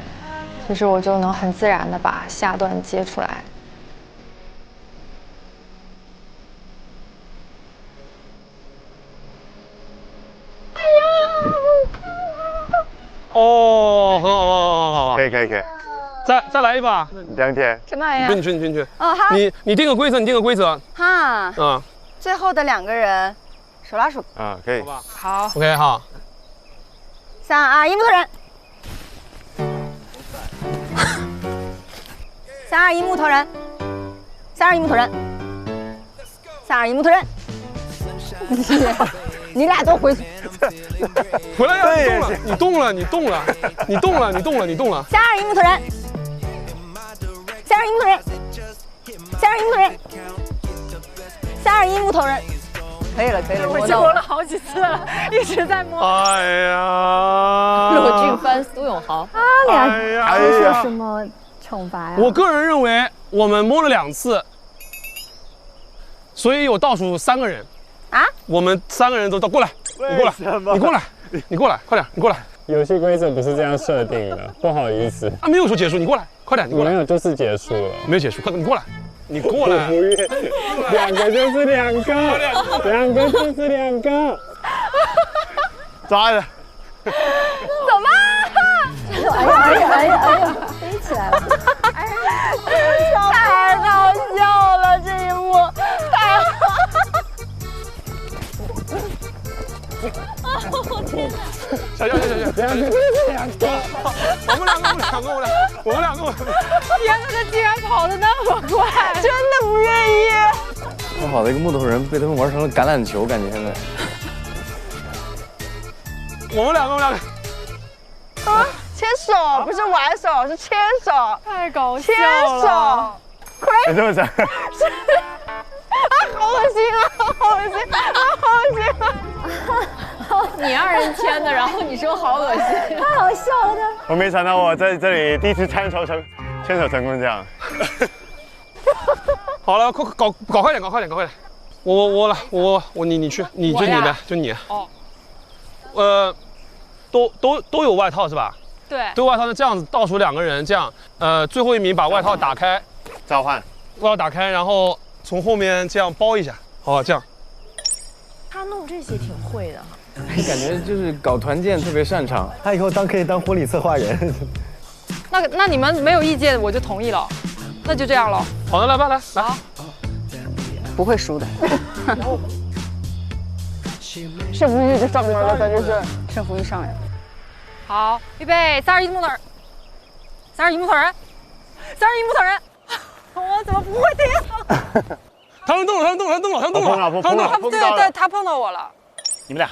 就是我就能很自然的把下段接出来。哦，很好，可以。再来一把。2天。什么玩意儿？你去。哦，好。你定个规则，哈。最后的2个人，手拉手。啊，可以。好。OK， 好。3、2、1，木头人。3、2、1，木头人。3、2、1，木头人。3、2、1，木头人。你俩都回去。回来呀！你动了。3、2、1，木头人。3、2、1，木头人。3、2、1，木头人。可以了。我摸了好几次了，一直在摸。哎呀！骆俊帆、苏永豪，他俩接受什么惩罚呀？我个人认为我们摸了2次，所以有倒数3个人。啊？我们3个人都过来，你过来，快点，你过来。游戏规则不是这样设定的，不好意思。没有说结束，你过来，快点，你过来。没有，就是结束了。没有结束，快，你过来。你过来。不愿，2个就是2个，2个就是2个。抓着。走吧。哎呀，飞起来了。太搞笑了，这一幕太好。我天哪！小，我们两个，天哪，他竟然跑得那么快，真的不愿意。好的一个木头人被他们玩成了橄榄球，感觉现在。我们两个。啊，牵手不是玩手，是牵手，太搞笑牵手，你这么讲。啊，好恶心啊，好恶心啊，好恶心啊！你让人牵的，然后你说好恶心，太好笑了。我没想到我在这里第一次牵手成功这样。好了，搞快点，搞快点。我来，你去，你就你呗，就你。哦。都有外套是吧？对。都有外套，那这样子倒数2个人，这样，最后一名把外套打开，召唤。外套打开，然后从后面这样包一下，好吧，这样。他弄这些挺会的哈。感觉就是搞团建特别擅长。他以后可以当婚礼策划人。那你们没有意见，我就同意了。那就这样了。好的，来吧，来。不会输的。胜负欲就上面了，感觉是胜负欲上来了。好，预备，31木头人，31木头人，我怎么不会停？他们动了，对，他碰到我了。你们俩。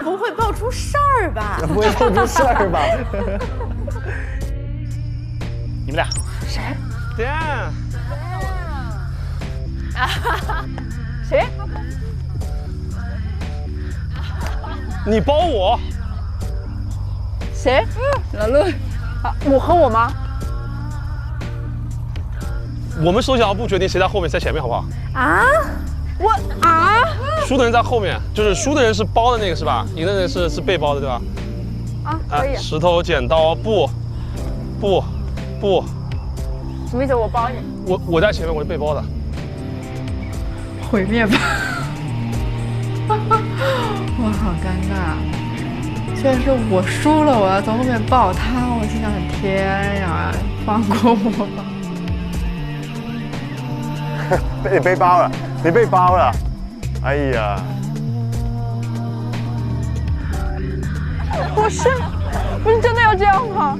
不会爆出事儿吧？不会爆出事儿吧？你们俩。谁？对。谁？你包我。谁？老陆。我和我吗？我们手脚不决定谁在后面，谁在前面，好不好？啊？输的人在后面，就是输的人是包的那个是吧？赢的人是被包的对吧？啊，可以。石头剪刀布。什么意思？我包你。我在前面，我是被包的。毁灭吧！我好尴尬。居然是我输了，我要从后面抱他，我心想天呀，放过我吧！你被包了，你被包了！哎呀！不是真的要这样吗？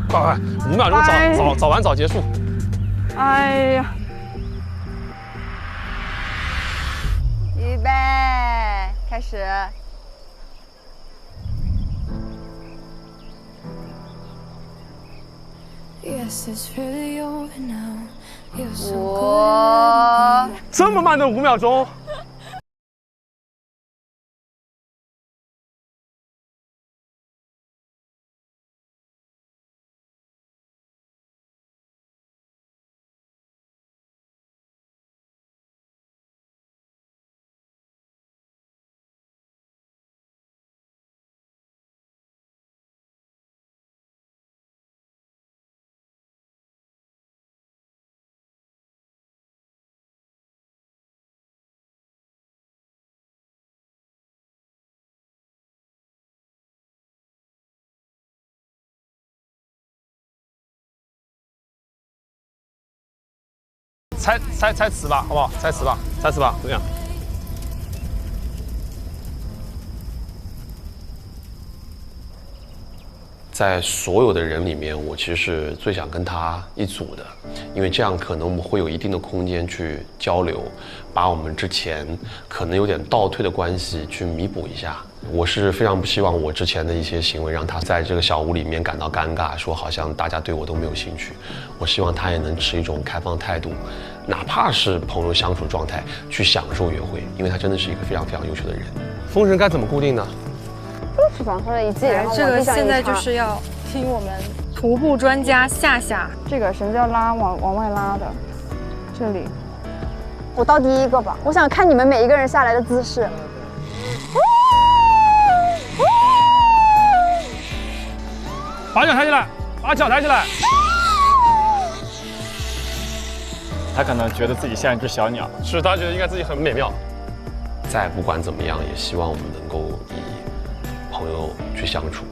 快，5秒钟早完早结束。哎呀！预备，开始。这么慢的5秒钟。猜词吧，好不好？猜词吧，怎么样？在所有的人里面，我其实是最想跟他一组的，因为这样可能我们会有一定的空间去交流，把我们之前可能有点倒退的关系去弥补一下。我是非常不希望我之前的一些行为让他在这个小屋里面感到尴尬，说好像大家对我都没有兴趣。我希望他也能持一种开放态度，哪怕是朋友相处状态去享受约会，因为他真的是一个非常非常优秀的人。风绳该怎么固定呢？就是绑上了一系，然后这个现在就是要听我们徒步专家夏，这个绳子要拉往外拉的，这里。我到第一个吧，我想看你们每一个人下来的姿势。把脚抬起来，把脚抬起来。他可能觉得自己像一只小鸟，是他觉得应该自己很美妙。再不管怎么样，也希望我们能够以朋友去相处。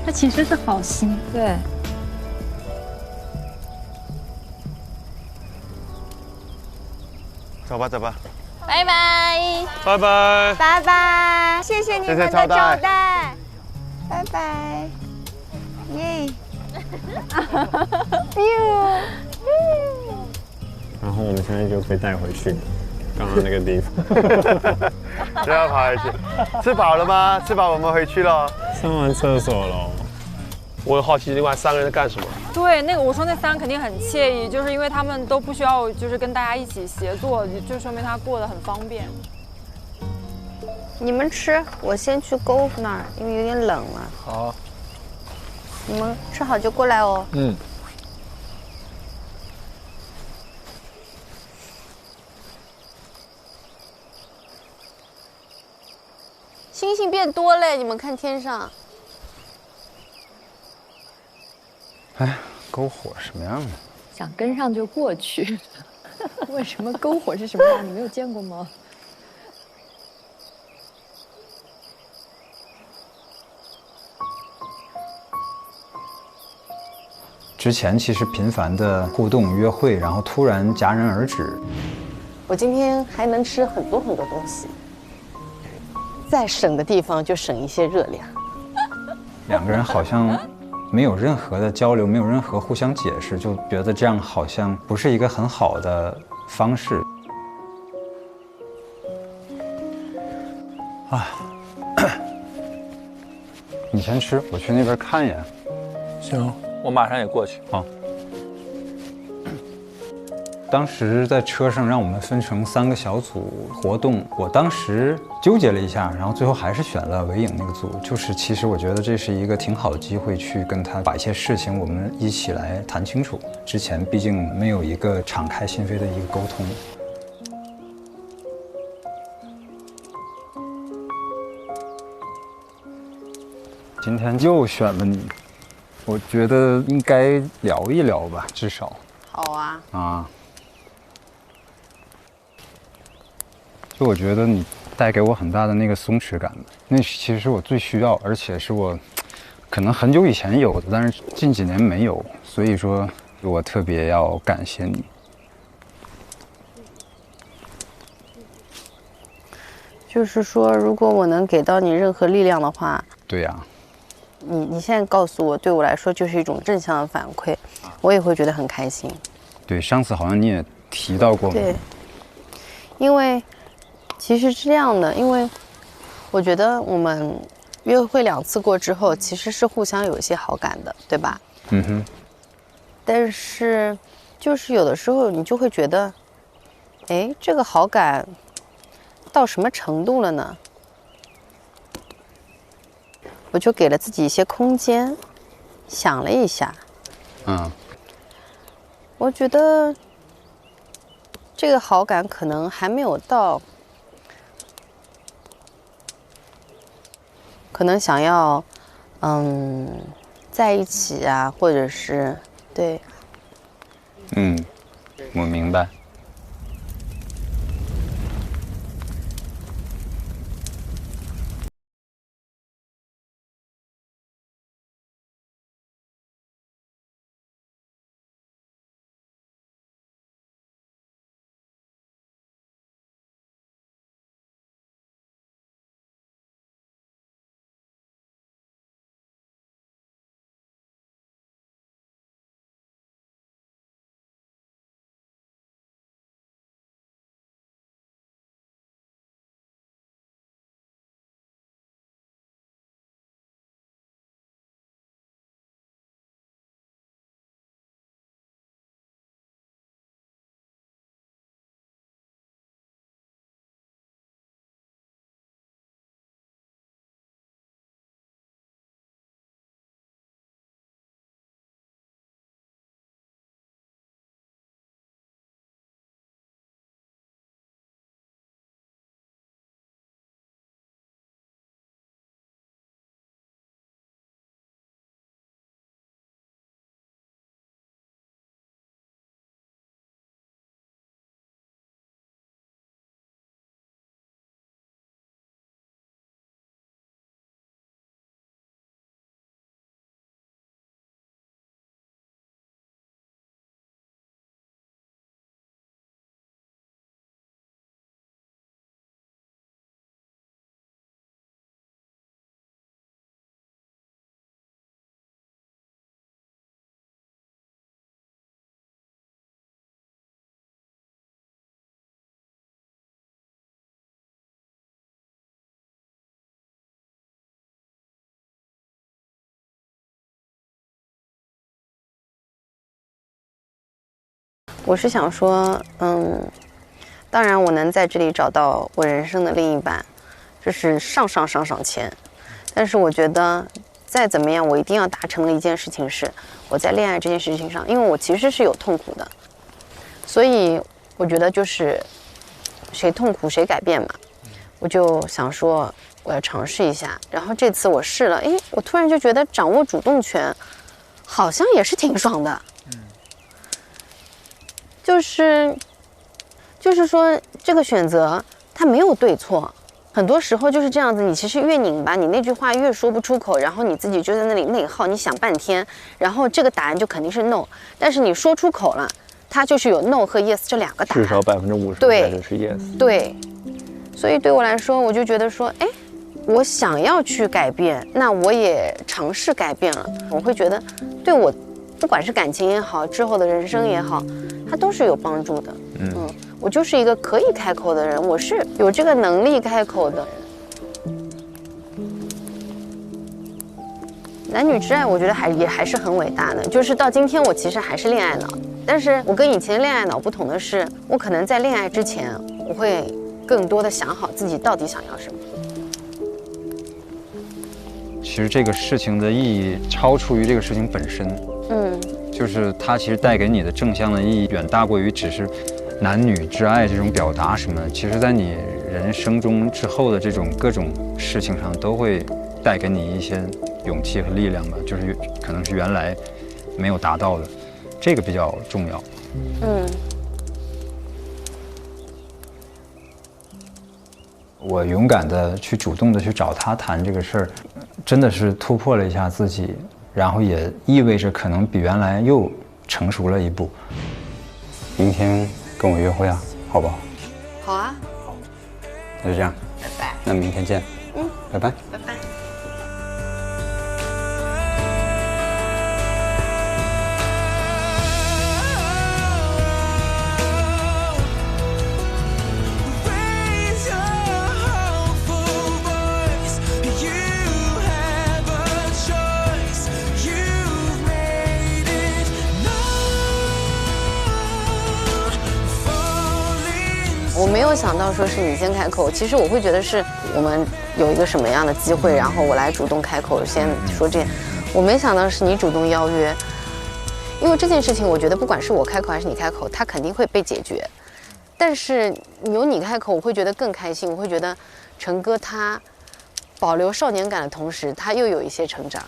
他其实是好心，对。走吧，拜拜，拜拜，拜拜，谢谢你们的招待，拜拜。耶！然后我们现在就被带回去刚刚那个地方，就要跑回去。吃饱了吗？吃饱我们回去了。上完厕所喽。我很好奇，另外3个人在干什么？对，那个我说那3人肯定很惬意，就是因为他们都不需要就是跟大家一起协作，就说明他过得很方便。你们吃，我先去篝火那儿，因为有点冷了。好。你们吃好就过来哦。嗯。星星变多嘞，你们看天上。哎，篝火什么样的？想跟上就过去。为什么篝火是什么样？你没有见过吗？之前其实频繁的互动约会，然后突然戛然而止。我今天还能吃很多很多东西，再省的地方就省一些热量。两个人好像没有任何的交流，没有任何互相解释，就觉得这样好像不是一个很好的方式。啊，你先吃，我去那边看一眼。行，我马上也过去。好。当时在车上让我们分成3个小组活动，我当时纠结了一下，然后最后还是选了韦影那个组。就是其实我觉得这是一个挺好的机会，去跟他把一些事情我们一起来谈清楚。之前毕竟没有一个敞开心扉的一个沟通。今天又选了你，我觉得应该聊一聊吧，至少。好啊。啊。就我觉得你带给我很大的那个松弛感，那其实是我最需要，而且是我可能很久以前有的，但是近几年没有，所以说我特别要感谢你。就是说，如果我能给到你任何力量的话，对呀。你现在告诉我，对我来说就是一种正向的反馈，我也会觉得很开心。对，上次好像你也提到过。对，因为其实是这样的，因为我觉得我们约会2次过之后，其实是互相有一些好感的，对吧？嗯哼。但是就是有的时候你就会觉得，哎，这个好感到什么程度了呢？我就给了自己一些空间，想了一下。我觉得这个好感可能还没有到，可能想要在一起啊，或者是对。我明白。我是想说，当然我能在这里找到我人生的另一半，这是上签。但是我觉得再怎么样，我一定要达成的一件事情是，我在恋爱这件事情上，因为我其实是有痛苦的，所以我觉得就是谁痛苦谁改变嘛。我就想说我要尝试一下，然后这次我试了，我突然就觉得掌握主动权好像也是挺爽的。就是说这个选择它没有对错，很多时候就是这样子，你其实越拧巴，你那句话越说不出口，然后你自己就在那里内耗，你想半天，然后这个答案就肯定是 no， 但是你说出口了，它就是有 no 和 yes 这2个答案，至少50%对是 yes。对，所以对我来说，我就觉得说，我想要去改变，那我也尝试改变了，我会觉得对我不管是感情也好，之后的人生也好，它都是有帮助的。我就是一个可以开口的人，我是有这个能力开口的人。男女之爱，我觉得还是很伟大的。就是到今天，我其实还是恋爱脑，但是我跟以前恋爱脑不同的是，我可能在恋爱之前，我会更多的想好自己到底想要什么。其实这个事情的意义超出于这个事情本身，就是它其实带给你的正向的意义远大过于只是男女之爱这种表达什么。其实，在你人生中之后的这种各种事情上，都会带给你一些勇气和力量吧，就是可能是原来没有达到的，这个比较重要。我勇敢的去主动的去找他谈这个事儿，真的是突破了一下自己，然后也意味着可能比原来又成熟了一步。明天跟我约会啊，好不好？好啊。那就这样，拜拜。那明天见。拜拜。拜拜。我没有想到说是你先开口，其实我会觉得是我们有一个什么样的机会，然后我来主动开口先说这，我没想到是你主动邀约，因为这件事情我觉得不管是我开口还是你开口，它肯定会被解决，但是有你开口，我会觉得更开心，我会觉得成哥他保留少年感的同时，他又有一些成长。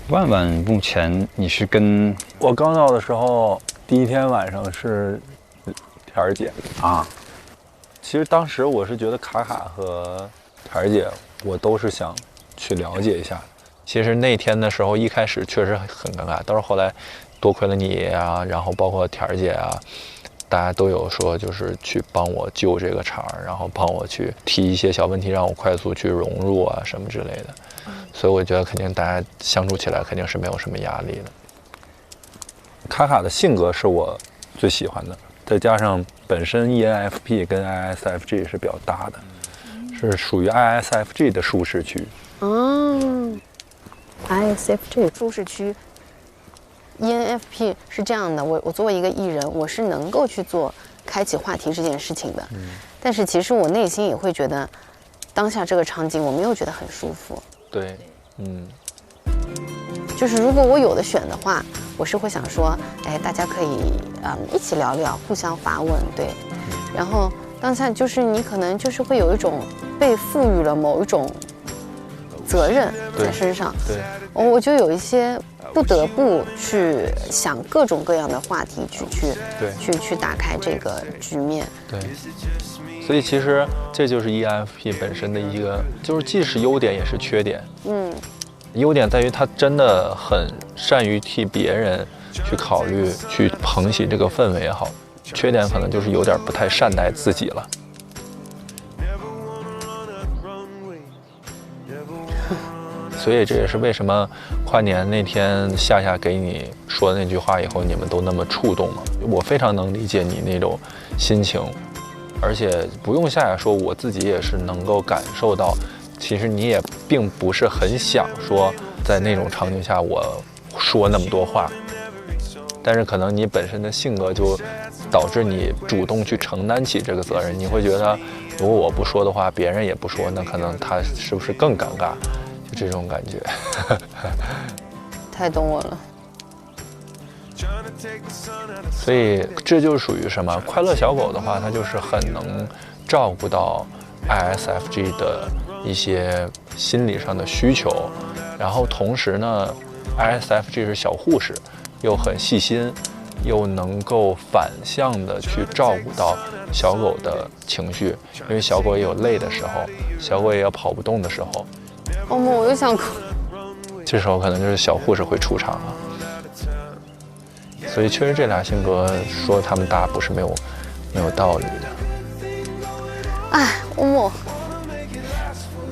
万万目前你是跟我刚到的时候，第一天晚上是田儿姐啊。其实当时我是觉得卡卡和田儿姐，我都是想去了解一下。其实那天的时候，一开始确实很尴尬，但是后来多亏了你啊，然后包括田儿姐啊，大家都有说就是去帮我救这个场，然后帮我去提一些小问题，让我快速去融入啊什么之类的。所以我觉得肯定大家相处起来肯定是没有什么压力的。卡卡的性格是我最喜欢的，再加上本身 ENFP 跟 ISFJ 是比较搭的，是属于 ISFJ 的舒适区。ISFJ 舒适区。ENFP 是这样的，我作为一个艺人，我是能够去做开启话题这件事情的，但是其实我内心也会觉得，当下这个场景我没有觉得很舒服。对，就是如果我有的选的话，我是会想说，哎，大家可以一起聊聊，互相发问，对。然后当下就是你可能就是会有一种被赋予了某一种责任在身上，对，我就有一些不得不去想各种各样的话题去打开这个局面。对，所以其实这就是 ENFP 本身的一个，就是既是优点也是缺点。优点在于他真的很善于替别人去考虑，去捧起这个氛围也好。缺点可能就是有点不太善待自己了。所以这也是为什么跨年那天夏夏给你说那句话以后，你们都那么触动了。我非常能理解你那种心情，而且不用夏夏说，我自己也是能够感受到，其实你也并不是很想说在那种场景下我说那么多话，但是可能你本身的性格就导致你主动去承担起这个责任。你会觉得，如果我不说的话，别人也不说，那可能他是不是更尴尬？就这种感觉。太懂我了。所以这就属于什么？快乐小狗的话，它就是很能照顾到 ISFJ 的一些心理上的需求，然后同时呢 ，ISFJ 是小护士，又很细心，又能够反向的去照顾到小狗的情绪，因为小狗也有累的时候，小狗也有跑不动的时候。欧梦，我又想哭。这时候可能就是小护士会出场了。所以确实这俩性格说他们搭不是没有道理的。哎，欧梦，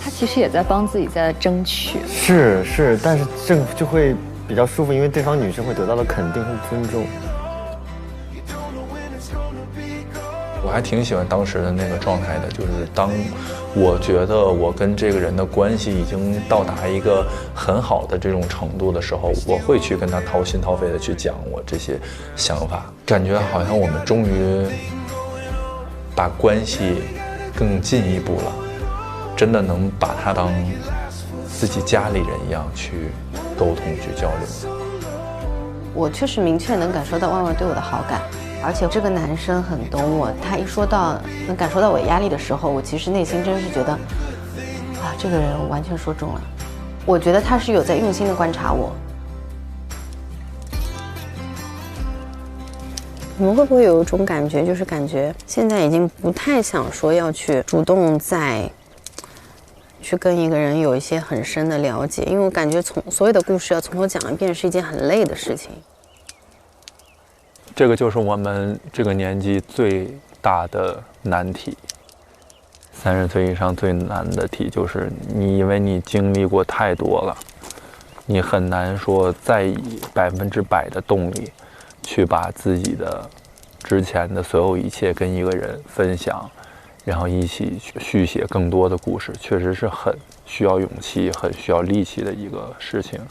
他其实也在帮自己在争取。是，但是这个就会比较舒服，因为对方女生会得到了肯定和尊重。我还挺喜欢当时的那个状态的，就是当我觉得我跟这个人的关系已经到达一个很好的这种程度的时候，我会去跟他掏心掏肺的去讲我这些想法，感觉好像我们终于把关系更进一步了，真的能把他当自己家里人一样去沟通去交流。我确实明确能感受到万万对我的好感，而且这个男生很懂我，他一说到能感受到我压力的时候，我其实内心真是觉得，啊，这个人我完全说中了。我觉得他是有在用心的观察我。你们会不会有一种感觉，就是感觉现在已经不太想说要去主动再去跟一个人有一些很深的了解，因为我感觉所有的故事要从头讲一遍是一件很累的事情。这个就是我们这个年纪最大的难题。30岁以上最难的题就是因为你经历过太多了，你很难说再以100%的动力去把自己的之前的所有一切跟一个人分享，然后一起续写更多的故事，确实是很需要勇气、很需要力气的一个事情。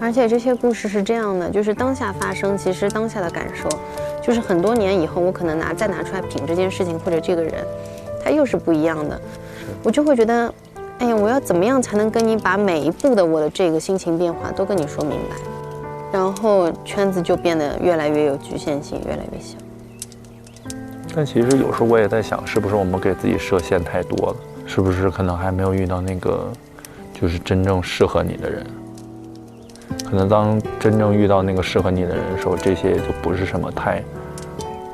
而且这些故事是这样的，就是当下发生，其实当下的感受，就是很多年以后，我可能再拿出来品这件事情或者这个人，他又是不一样的，我就会觉得，哎呀，我要怎么样才能跟你把每一步的我的这个心情变化都跟你说明白，然后圈子就变得越来越有局限性，越来越小。但其实有时候我也在想，是不是我们给自己设限太多了？是不是可能还没有遇到那个就是真正适合你的人？可能当真正遇到那个适合你的人的时候，这些就不是什么太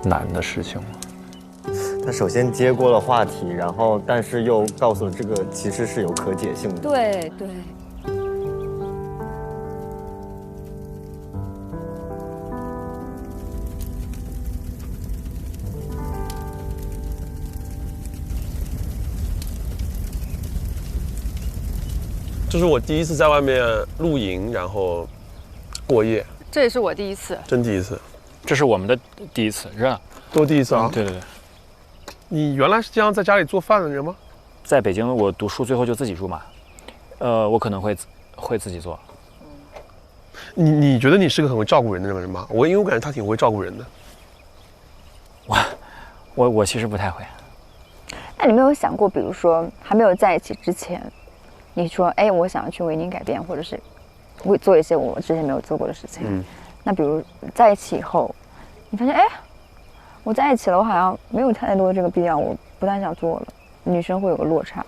难的事情了。他首先接过了话题，然后但是又告诉了这个其实是有可解性的。对对。这是我第一次在外面露营，然后过夜。这也是我第一次，真第一次。这是我们的第一次，是吧？都第一次啊？对对对。你原来是这样在家里做饭的人吗？在北京，我读书最后就自己住嘛，我可能会自己做。你觉得你是个很会照顾人的人吗？因为我感觉他挺会照顾人的。我其实不太会。那你没有想过，比如说还没有在一起之前，你说哎，我想要去为您改变，或者是会做一些我之前没有做过的事情。那比如在一起以后，你发现哎，我在一起了，我好像没有太多的这个必要，我不太想做了。女生会有个落差。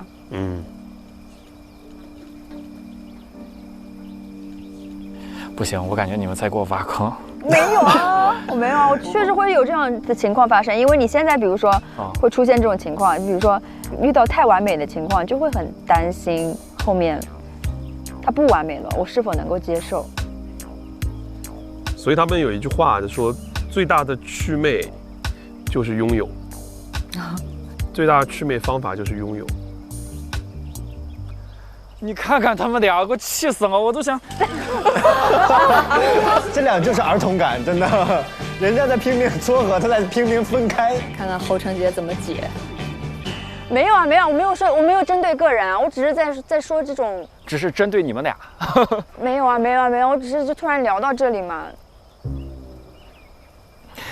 不行，我感觉你们在给我挖坑。没有啊，我没有啊，我确实会有这样的情况发生。因为你现在比如说会出现这种情况，比如说遇到太完美的情况，就会很担心后面它不完美了，我是否能够接受。所以他们有一句话就说，最大的祛魅就是拥有，最大的祛魅方法就是拥有。你看看他们俩，给我气死了！我都想，这俩就是儿童感，真的，人家在拼命撮合，他在拼命分开。看看侯成杰怎么解。没有啊，没有，我没有针对个人啊，我只是在说这种。只是针对你们俩。没有啊，没有啊，没有，我只是就突然聊到这里嘛。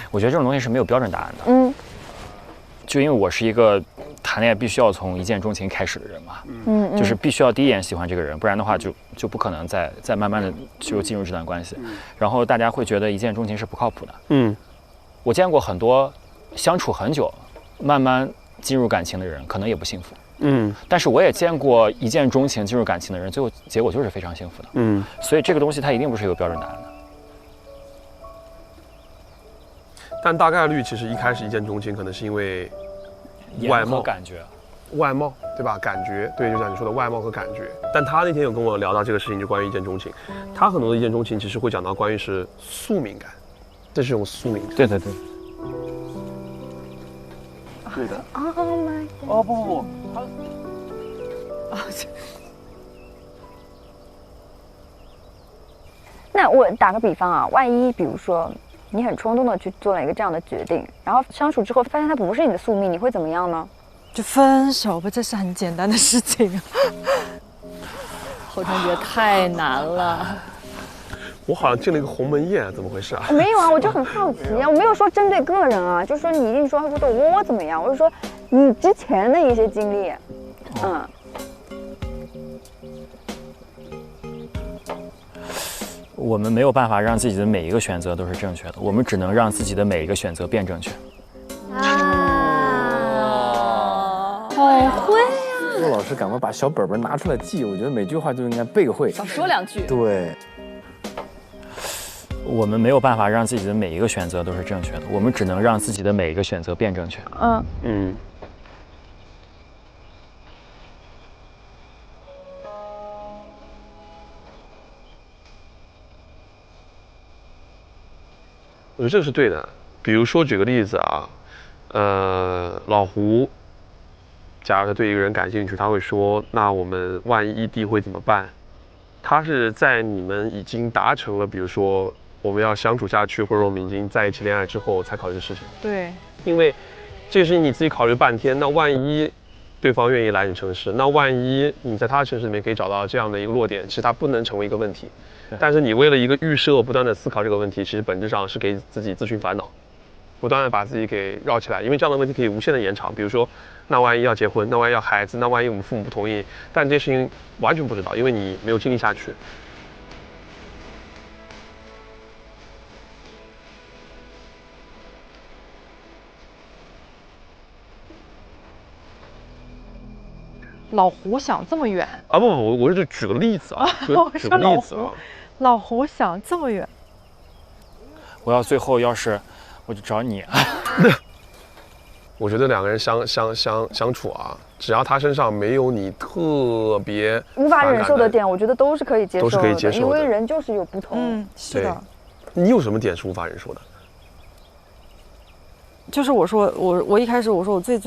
我觉得这种东西是没有标准答案的。就因为我是一个谈恋爱必须要从一见钟情开始的人嘛，就是必须要第一眼喜欢这个人，不然的话就不可能再慢慢的就进入这段关系。然后大家会觉得一见钟情是不靠谱的。我见过很多相处很久，慢慢进入感情的人，可能也不幸福。但是我也见过一见钟情进入感情的人，最后结果就是非常幸福的。所以这个东西它一定不是有标准答案的。但大概率其实一开始一见钟情，可能是因为外貌感觉，外貌对吧？感觉对，就像你说的外貌和感觉。但他那天有跟我聊到这个事情，就关于一见钟情。他很多的一见钟情其实会讲到关于是宿命感，这是一种宿命感。对对对。对的。哦不，那我打个比方啊，万一比如说你很冲动的去做了一个这样的决定，然后相处之后发现它不是你的宿命，你会怎么样呢？就分手吧，这是很简单的事情。侯成杰太难了。我好像进了一个鸿门宴，怎么回事啊？没有啊，我就很好奇啊，我没有说针对个人啊，就说你一定说我怎么样，我是说你之前的一些经历，我们没有办法让自己的每一个选择都是正确的，我们只能让自己的每一个选择变正确。好会啊！骆老师赶快把小本本拿出来记，我觉得每句话就应该背会，少说两句。对，我们没有办法让自己的每一个选择都是正确的，我们只能让自己的每一个选择变正确。我觉得这个是对的。比如说举个例子啊，老胡，假如他对一个人感兴趣，他会说：“那我们万一异地会怎么办？”他是在你们已经达成了，比如说我们要相处下去，或者我们已经在一起恋爱之后才考虑的事情。对，因为这个事情你自己考虑半天，那万一对方愿意来你城市，那万一你在他的城市里面可以找到这样的一个落点，其实它不能成为一个问题。但是你为了一个预设，不断的思考这个问题，其实本质上是给自己自寻烦恼，不断的把自己给绕起来。因为这样的问题可以无限的延长。比如说，那万一要结婚，那万一要孩子，那万一我们父母不同意，但这些事情完全不知道，因为你没有经历下去。老胡想这么远啊？不，我是举个例子啊，举个例子啊。老胡想这么远，我要最后要是我就找你。我觉得两个人相处啊，只要他身上没有你特别无法忍受的点，我觉得都是可以接受的，都是可以接受的，因为人就是有不同。是的。你有什么点是无法忍受的？就是我一开始我说我最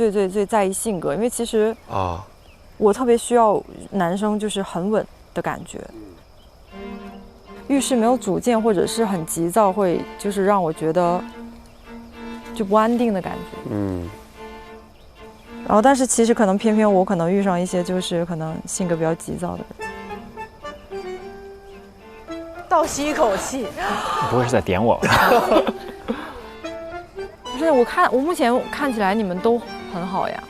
在意性格，因为其实我特别需要男生就是很稳的感觉，遇事没有主见或者是很急躁，会就是让我觉得就不安定的感觉。然后但是其实可能偏偏我可能遇上一些就是可能性格比较急躁的人。倒吸一口气，不会是在点我吧？不是，我目前看起来你们都很好呀。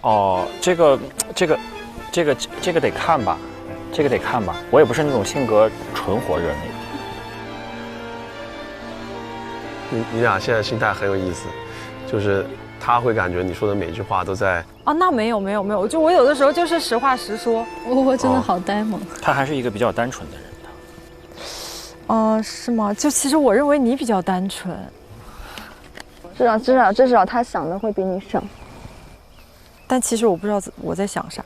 哦，这个得看吧，这个得看吧。我也不是那种性格纯火热那种。你俩现在心态很有意思，就是他会感觉你说的每句话都在那没有，就我有的时候就是实话实说。我真的好呆萌。他还是一个比较单纯的人。是吗？就其实我认为你比较单纯。至少他想的会比你省。但其实我不知道我在想啥。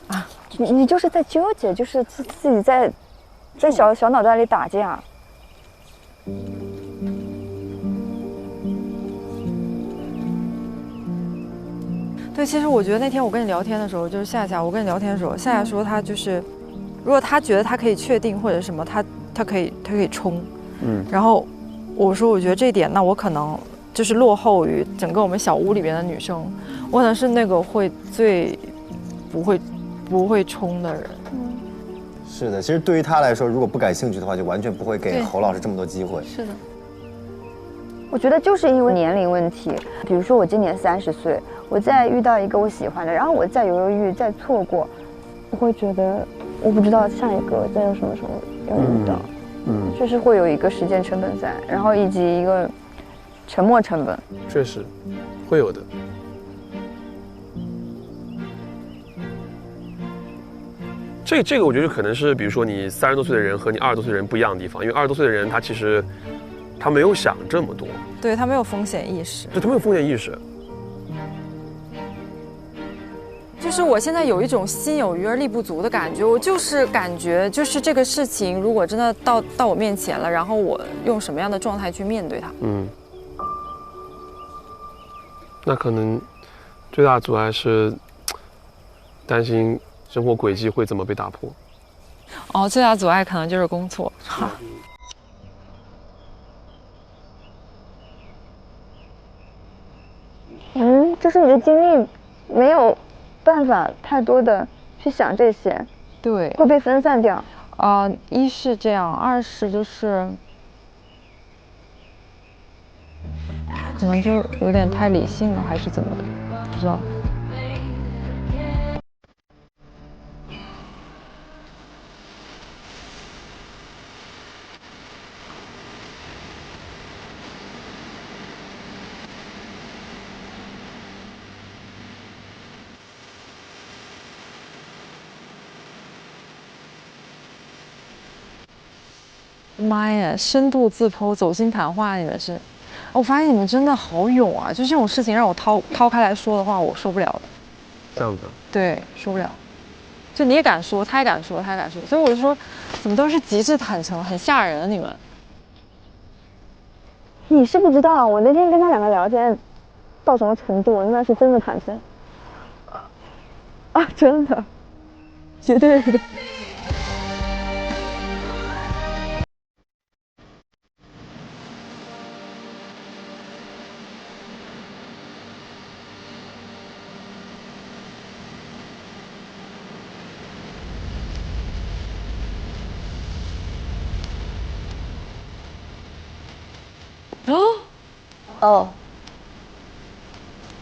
你就是在纠结，就是自己在小脑袋里打架。对，其实我觉得那天我跟你聊天的时候，就是夏夏，我跟你聊天的时候，夏夏说他就是，如果他觉得他可以确定或者什么，他可以冲。然后我说我觉得这一点，那我可能就是落后于整个我们小屋里边的女生，我可能是那个会最不会冲的人。是的，其实对于他来说，如果不感兴趣的话，就完全不会给侯老师这么多机会。是的。我觉得就是因为年龄问题，比如说我今年30岁，我再遇到一个我喜欢的，然后我再犹豫再错过，我会觉得我不知道下一个再有什么时候要遇到。就是会有一个时间成本在，然后以及一个沉没成本。确实会有的。这个我觉得可能是，比如说你30多岁的人和你20多岁的人不一样的地方，因为20多岁的人他其实他没有想这么多，对，他没有风险意识，对，他没有风险意识。就是我现在有一种心有余而力不足的感觉，我就是感觉就是这个事情如果真的到我面前了，然后我用什么样的状态去面对它？那可能最大的阻碍是担心生活轨迹会怎么被打破。最大的阻碍可能就是工作。就是你的精力没有办法太多的去想这些，对，会被分散掉。一是这样，二是就是可能就有点太理性了，还是怎么的，不知道。妈呀，深度自剖，走心谈话，你们是？我发现你们真的好勇啊！就这种事情让我掏开来说的话，我受不了的。这样子。对，受不了。就你也敢说，他也敢说，他也敢说，所以我就说，怎么都是极致坦诚，很吓人啊！你们。你是不知道，我那天跟他两个聊天到什么程度，那是真的坦诚。真的，绝对的。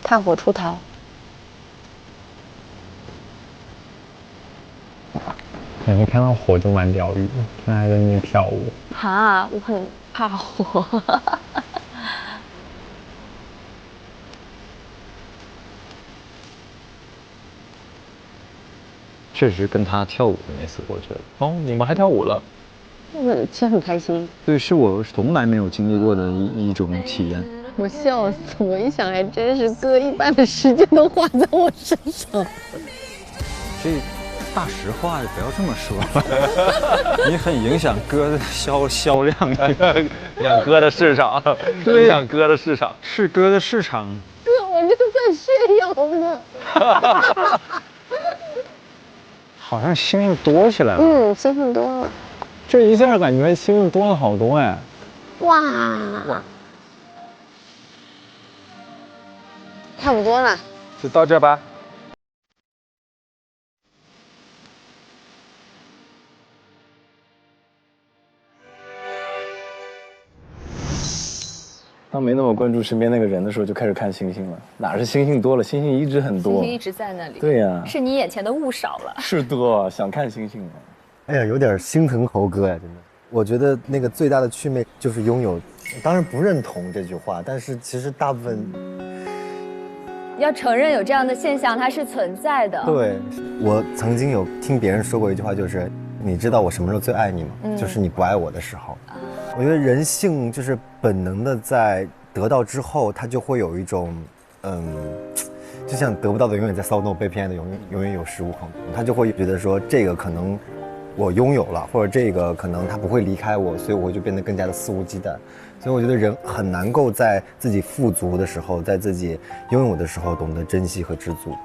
炭火出逃。感觉看到火就蛮疗愈，现在在那边跳舞。我很怕火。确实跟他跳舞的那次，我觉得。哦，你们还跳舞了？其实很开心。对，是我从来没有经历过的一种体验。我笑死！我一想，还真是哥一半的时间都花在我身上。这大实话不要这么说，你很影响歌的销量，影响歌的市场，对，影响歌的市场，是歌的市场。哥，我这在炫耀呢。好像星星多起来了。星星多了。这一下感觉星星多了好多哎。哇！差不多了，就到这吧。当没那么关注身边那个人的时候，就开始看星星了。哪是星星多了，星星一直很多。星星一直在那里。对呀，是你眼前的物少了。是的，想看星星了。哎呀，有点心疼猴哥呀，真的。我觉得那个最大的祛魅就是拥有，当然不认同这句话，但是其实大部分要承认有这样的现象，它是存在的。对，我曾经有听别人说过一句话，就是你知道我什么时候最爱你吗？就是你不爱我的时候。我觉得人性就是本能的，在得到之后，他就会有一种，就像得不到的永远在骚动，被偏爱的永远有恃无恐，他就会觉得说这个可能我拥有了，或者这个可能他不会离开我，所以我就变得更加的肆无忌惮。所以我觉得人很难够在自己富足的时候，在自己拥有的时候懂得珍惜和知足。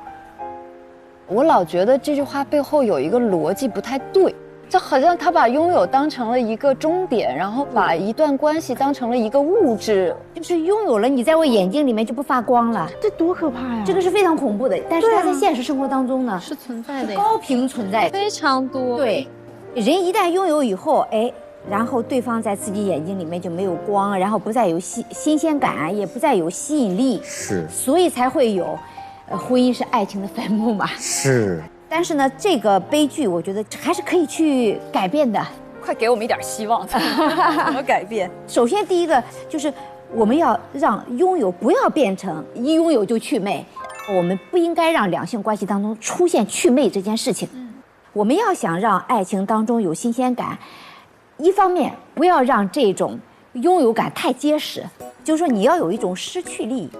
我老觉得这句话背后有一个逻辑不太对。就好像他把拥有当成了一个终点，然后把一段关系当成了一个物质，就是拥有了，你在我眼睛里面就不发光了，这多可怕呀！这个是非常恐怖的，但是它在现实生活当中呢是存在的，高频存在，非常多。对，人一旦拥有以后，哎，然后对方在自己眼睛里面就没有光，然后不再有新鲜感，也不再有吸引力，是，所以才会有，婚姻是爱情的坟墓嘛。是。但是呢，这个悲剧我觉得还是可以去改变的。快给我们一点希望，怎么改变？首先，第一个就是我们要让拥有不要变成一拥有就祛魅，我们不应该让两性关系当中出现祛魅这件事情。我们要想让爱情当中有新鲜感，一方面不要让这种拥有感太结实，就是说你要有一种失去力。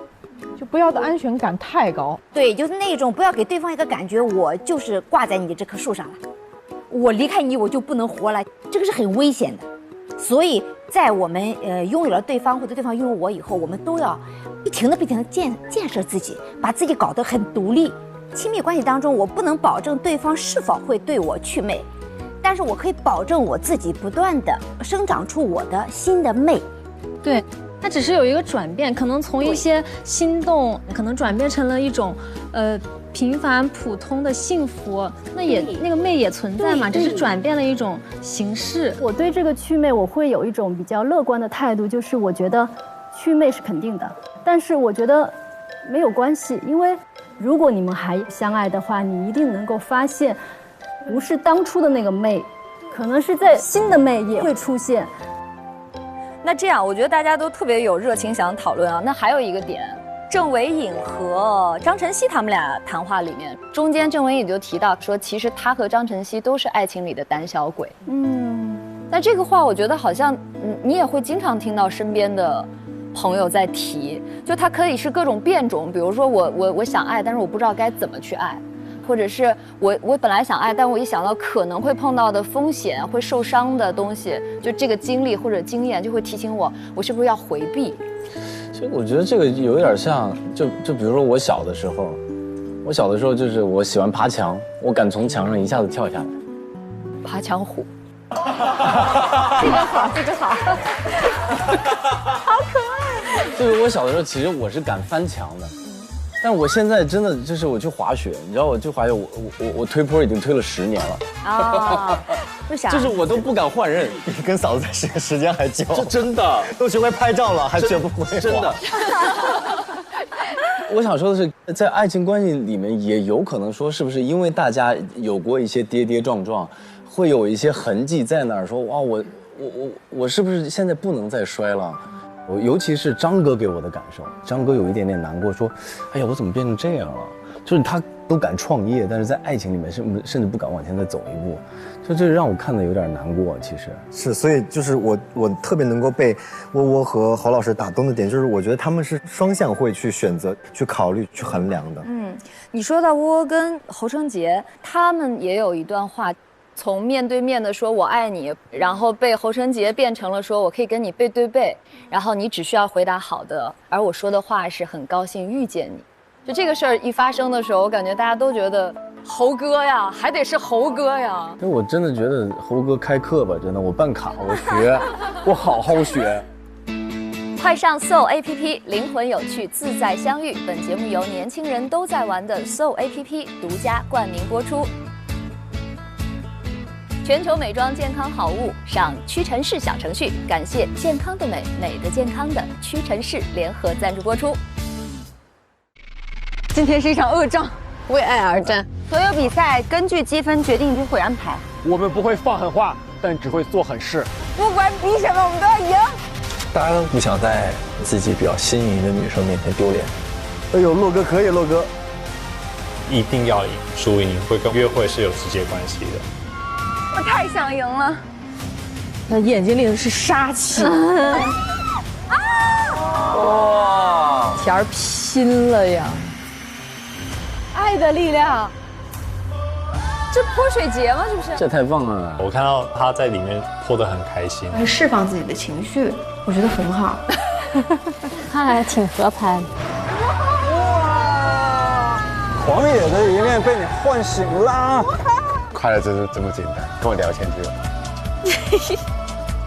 就不要的安全感太高，对，就是那种不要给对方一个感觉，我就是挂在你这棵树上了，我离开你我就不能活了，这个是很危险的。所以在我们拥有了对方或者对方拥有我以后，我们都要不停的建设自己，把自己搞得很独立。亲密关系当中，我不能保证对方是否会对我祛魅，但是我可以保证我自己不断的生长出我的新的魅。对。它只是有一个转变，可能从一些心动，可能转变成了一种，平凡普通的幸福。那个魅也存在嘛，只是转变了一种形式。我对这个祛魅，我会有一种比较乐观的态度，就是我觉得祛魅是肯定的，但是我觉得没有关系，因为如果你们还相爱的话，你一定能够发现，不是当初的那个魅，可能是在新的魅也会出现。那这样，我觉得大家都特别有热情想讨论啊。那还有一个点，郑维颖和张晨曦他们俩谈话里面，中间郑维颖就提到说，其实他和张晨曦都是爱情里的胆小鬼。但这个话我觉得好像，你也会经常听到身边的朋友在提，就他可以是各种变种，比如说我想爱，但是我不知道该怎么去爱。或者是我本来想爱，但我一想到可能会碰到的风险、会受伤的东西，就这个经历或者经验就会提醒我是不是要回避。其实我觉得这个有点像，就比如说我小的时候就是我喜欢爬墙，我敢从墙上一下子跳下来，爬墙虎。这个好，这个好，好可爱。就是我小的时候，其实我是敢翻墙的。但我现在真的就是我去滑雪，你知道我去滑雪，我推坡已经推了10年了啊！为啥？就是我都不敢换刃，你跟嫂子在时间还久，这真的都学会拍照了，还学不会，真的。我想说的是，在爱情关系里面，也有可能说，是不是因为大家有过一些跌跌撞撞，会有一些痕迹在那儿，说哇，我是不是现在不能再摔了？尤其是张哥给我的感受，张哥有一点点难过，说：“哎呀，我怎么变成这样了？”就是他都敢创业，但是在爱情里面甚至不敢往前再走一步，就这让我看得有点难过。其实是，所以就是我特别能够被窝窝和侯老师打动的点，就是我觉得他们是双向会去选择、去考虑、去衡量的。你说到窝窝跟侯成杰，他们也有一段话，从面对面的说我爱你，然后被侯成杰变成了说我可以跟你背对背，然后你只需要回答好的，而我说的话是很高兴遇见你。就这个事儿一发生的时候，我感觉大家都觉得侯哥呀，还得是侯哥呀。我真的觉得侯哥开课吧，真的，我办卡，我学，我好好学。快上 Soul APP， 灵魂有趣，自在相遇。本节目由年轻人都在玩的 Soul APP 独家冠名播出。全球美妆健康好物，上屈臣氏小程序。感谢健康的美，美的健康的屈臣氏联合赞助播出。今天是一场恶仗，为爱而战。所有比赛根据积分决定就会安排。我们不会放狠话，但只会做狠事。不管比什么，我们都要赢。大家都不想在自己比较心仪的女生面前丢脸。哎呦，洛哥可以，洛哥，一定要赢，输赢会跟约会是有直接关系的。我太想赢了。那眼睛里的是杀气。哇！田儿拼了呀！爱的力量。这泼水节吗？是不是？这太棒了！我看到他在里面泼得很开心，释放自己的情绪，我觉得很好。他还挺合拍的。哇！狂野的一面被你唤醒啦！快乐就是这么简单，跟我聊天就有。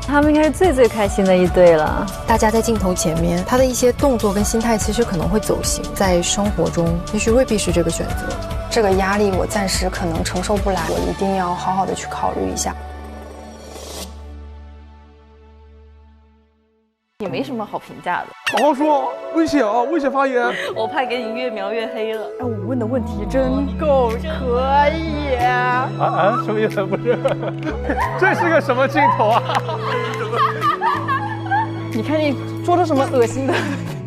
他们应该是最开心的一对了。大家在镜头前面，他的一些动作跟心态其实可能会走形，在生活中也许未必是这个选择。这个压力我暂时可能承受不来，我一定要好好的去考虑一下。也没什么好评价的。好好说，危险啊，危险发言。我怕给你越描越黑了。哎，我问的问题真够可以。什么意思？不是，这是个什么镜头啊？你看你说出什么恶心的？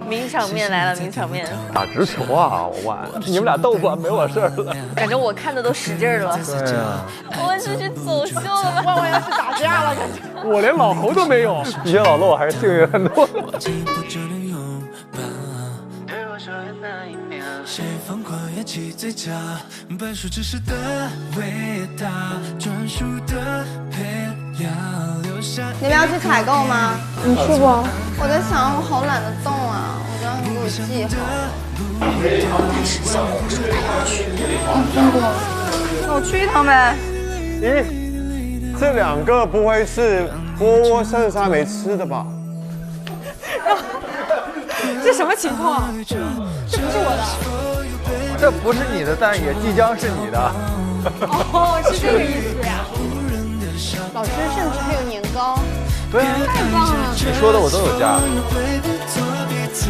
名场面来了，名场面！打直球啊，我万，你们俩斗吧，没我事儿了。感觉我看的都使劲了。对啊，我们是去走秀的吗？万万要去打架了，感觉。我连老侯都没有，比起老骆还是幸运很多。谁疯狂也起最佳，本书知识的伟大，专属的配料留下。你们要去采购吗？你去不？我在想，我好懒得动啊，我觉得很给我记好。但是小红说她要去。苹果，那我去一趟呗。咦，这两个不会是窝窝剩下没吃的吧？这什么情况？这不是我的，这不是你的，但也即将是你的。哦，是这个意思呀。老师甚至还有年糕。对啊，太棒了！你说的我都有加。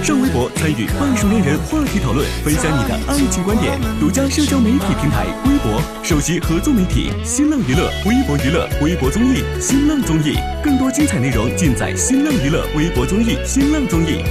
上微博参与半熟恋人话题讨论，分享你的爱情观点。独家社交媒体平台微博，首席合作媒体新浪娱乐、微博娱乐、微博综艺、新浪综艺，更多精彩内容尽在新浪娱乐、微博综艺、新浪综艺。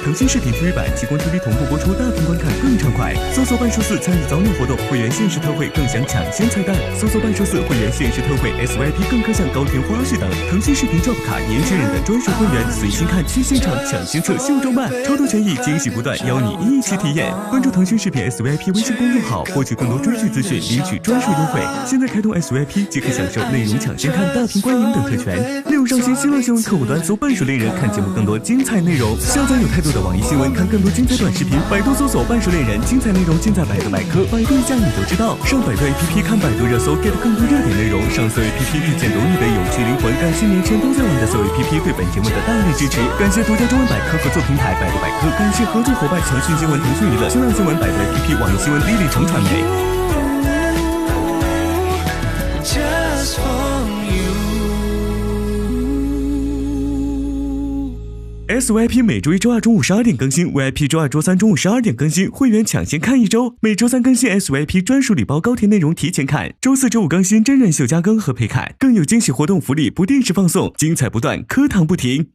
腾讯视频 TV 版极光 TV 同步播出，大屏观看更畅快。搜索半数4参与早鸟活动，会员限时特惠更享抢先菜单。搜索半数4会员限时特惠 SYP 更可享高甜花絮等。腾讯视频 Job 卡年轻人的专属会员，随心看去现场抢先测秀装扮，超多权益惊喜不断，邀你一起体验。关注腾讯视频 SYP 微信公众号，获取更多追剧资讯，领取专属优惠。现在开通 SYP 即可享受内容抢先看、大屏观影等特权。内容上新新浪新闻客户端搜半熟恋人，看节目更多精彩内容。下载有态度的网易新闻，看更多精彩短视频。百度搜索半熟恋人，精彩内容尽在百度百科，百度一下你就知道。上百度 APP 看百度热搜 ，get 更多热点内容。上搜 APP 遇见懂你的有趣灵魂。感谢年轻人都在玩的搜 APP 对本节目的大力支持。感谢独家中文百科合作平台百度百科。感谢合作伙伴腾讯新闻、腾讯娱乐、新浪新闻、百度 APP、网易新闻、丽丽城传媒。SYP 每周一、周二中午12点更新 ，VIP 周二、周三中午12点更新，会员抢先看一周。每周三更新 SYP 专属礼包高甜内容提前看，周四、周五更新真人秀加更和陪看，更有惊喜活动福利不定时放送，精彩不断，课堂不停。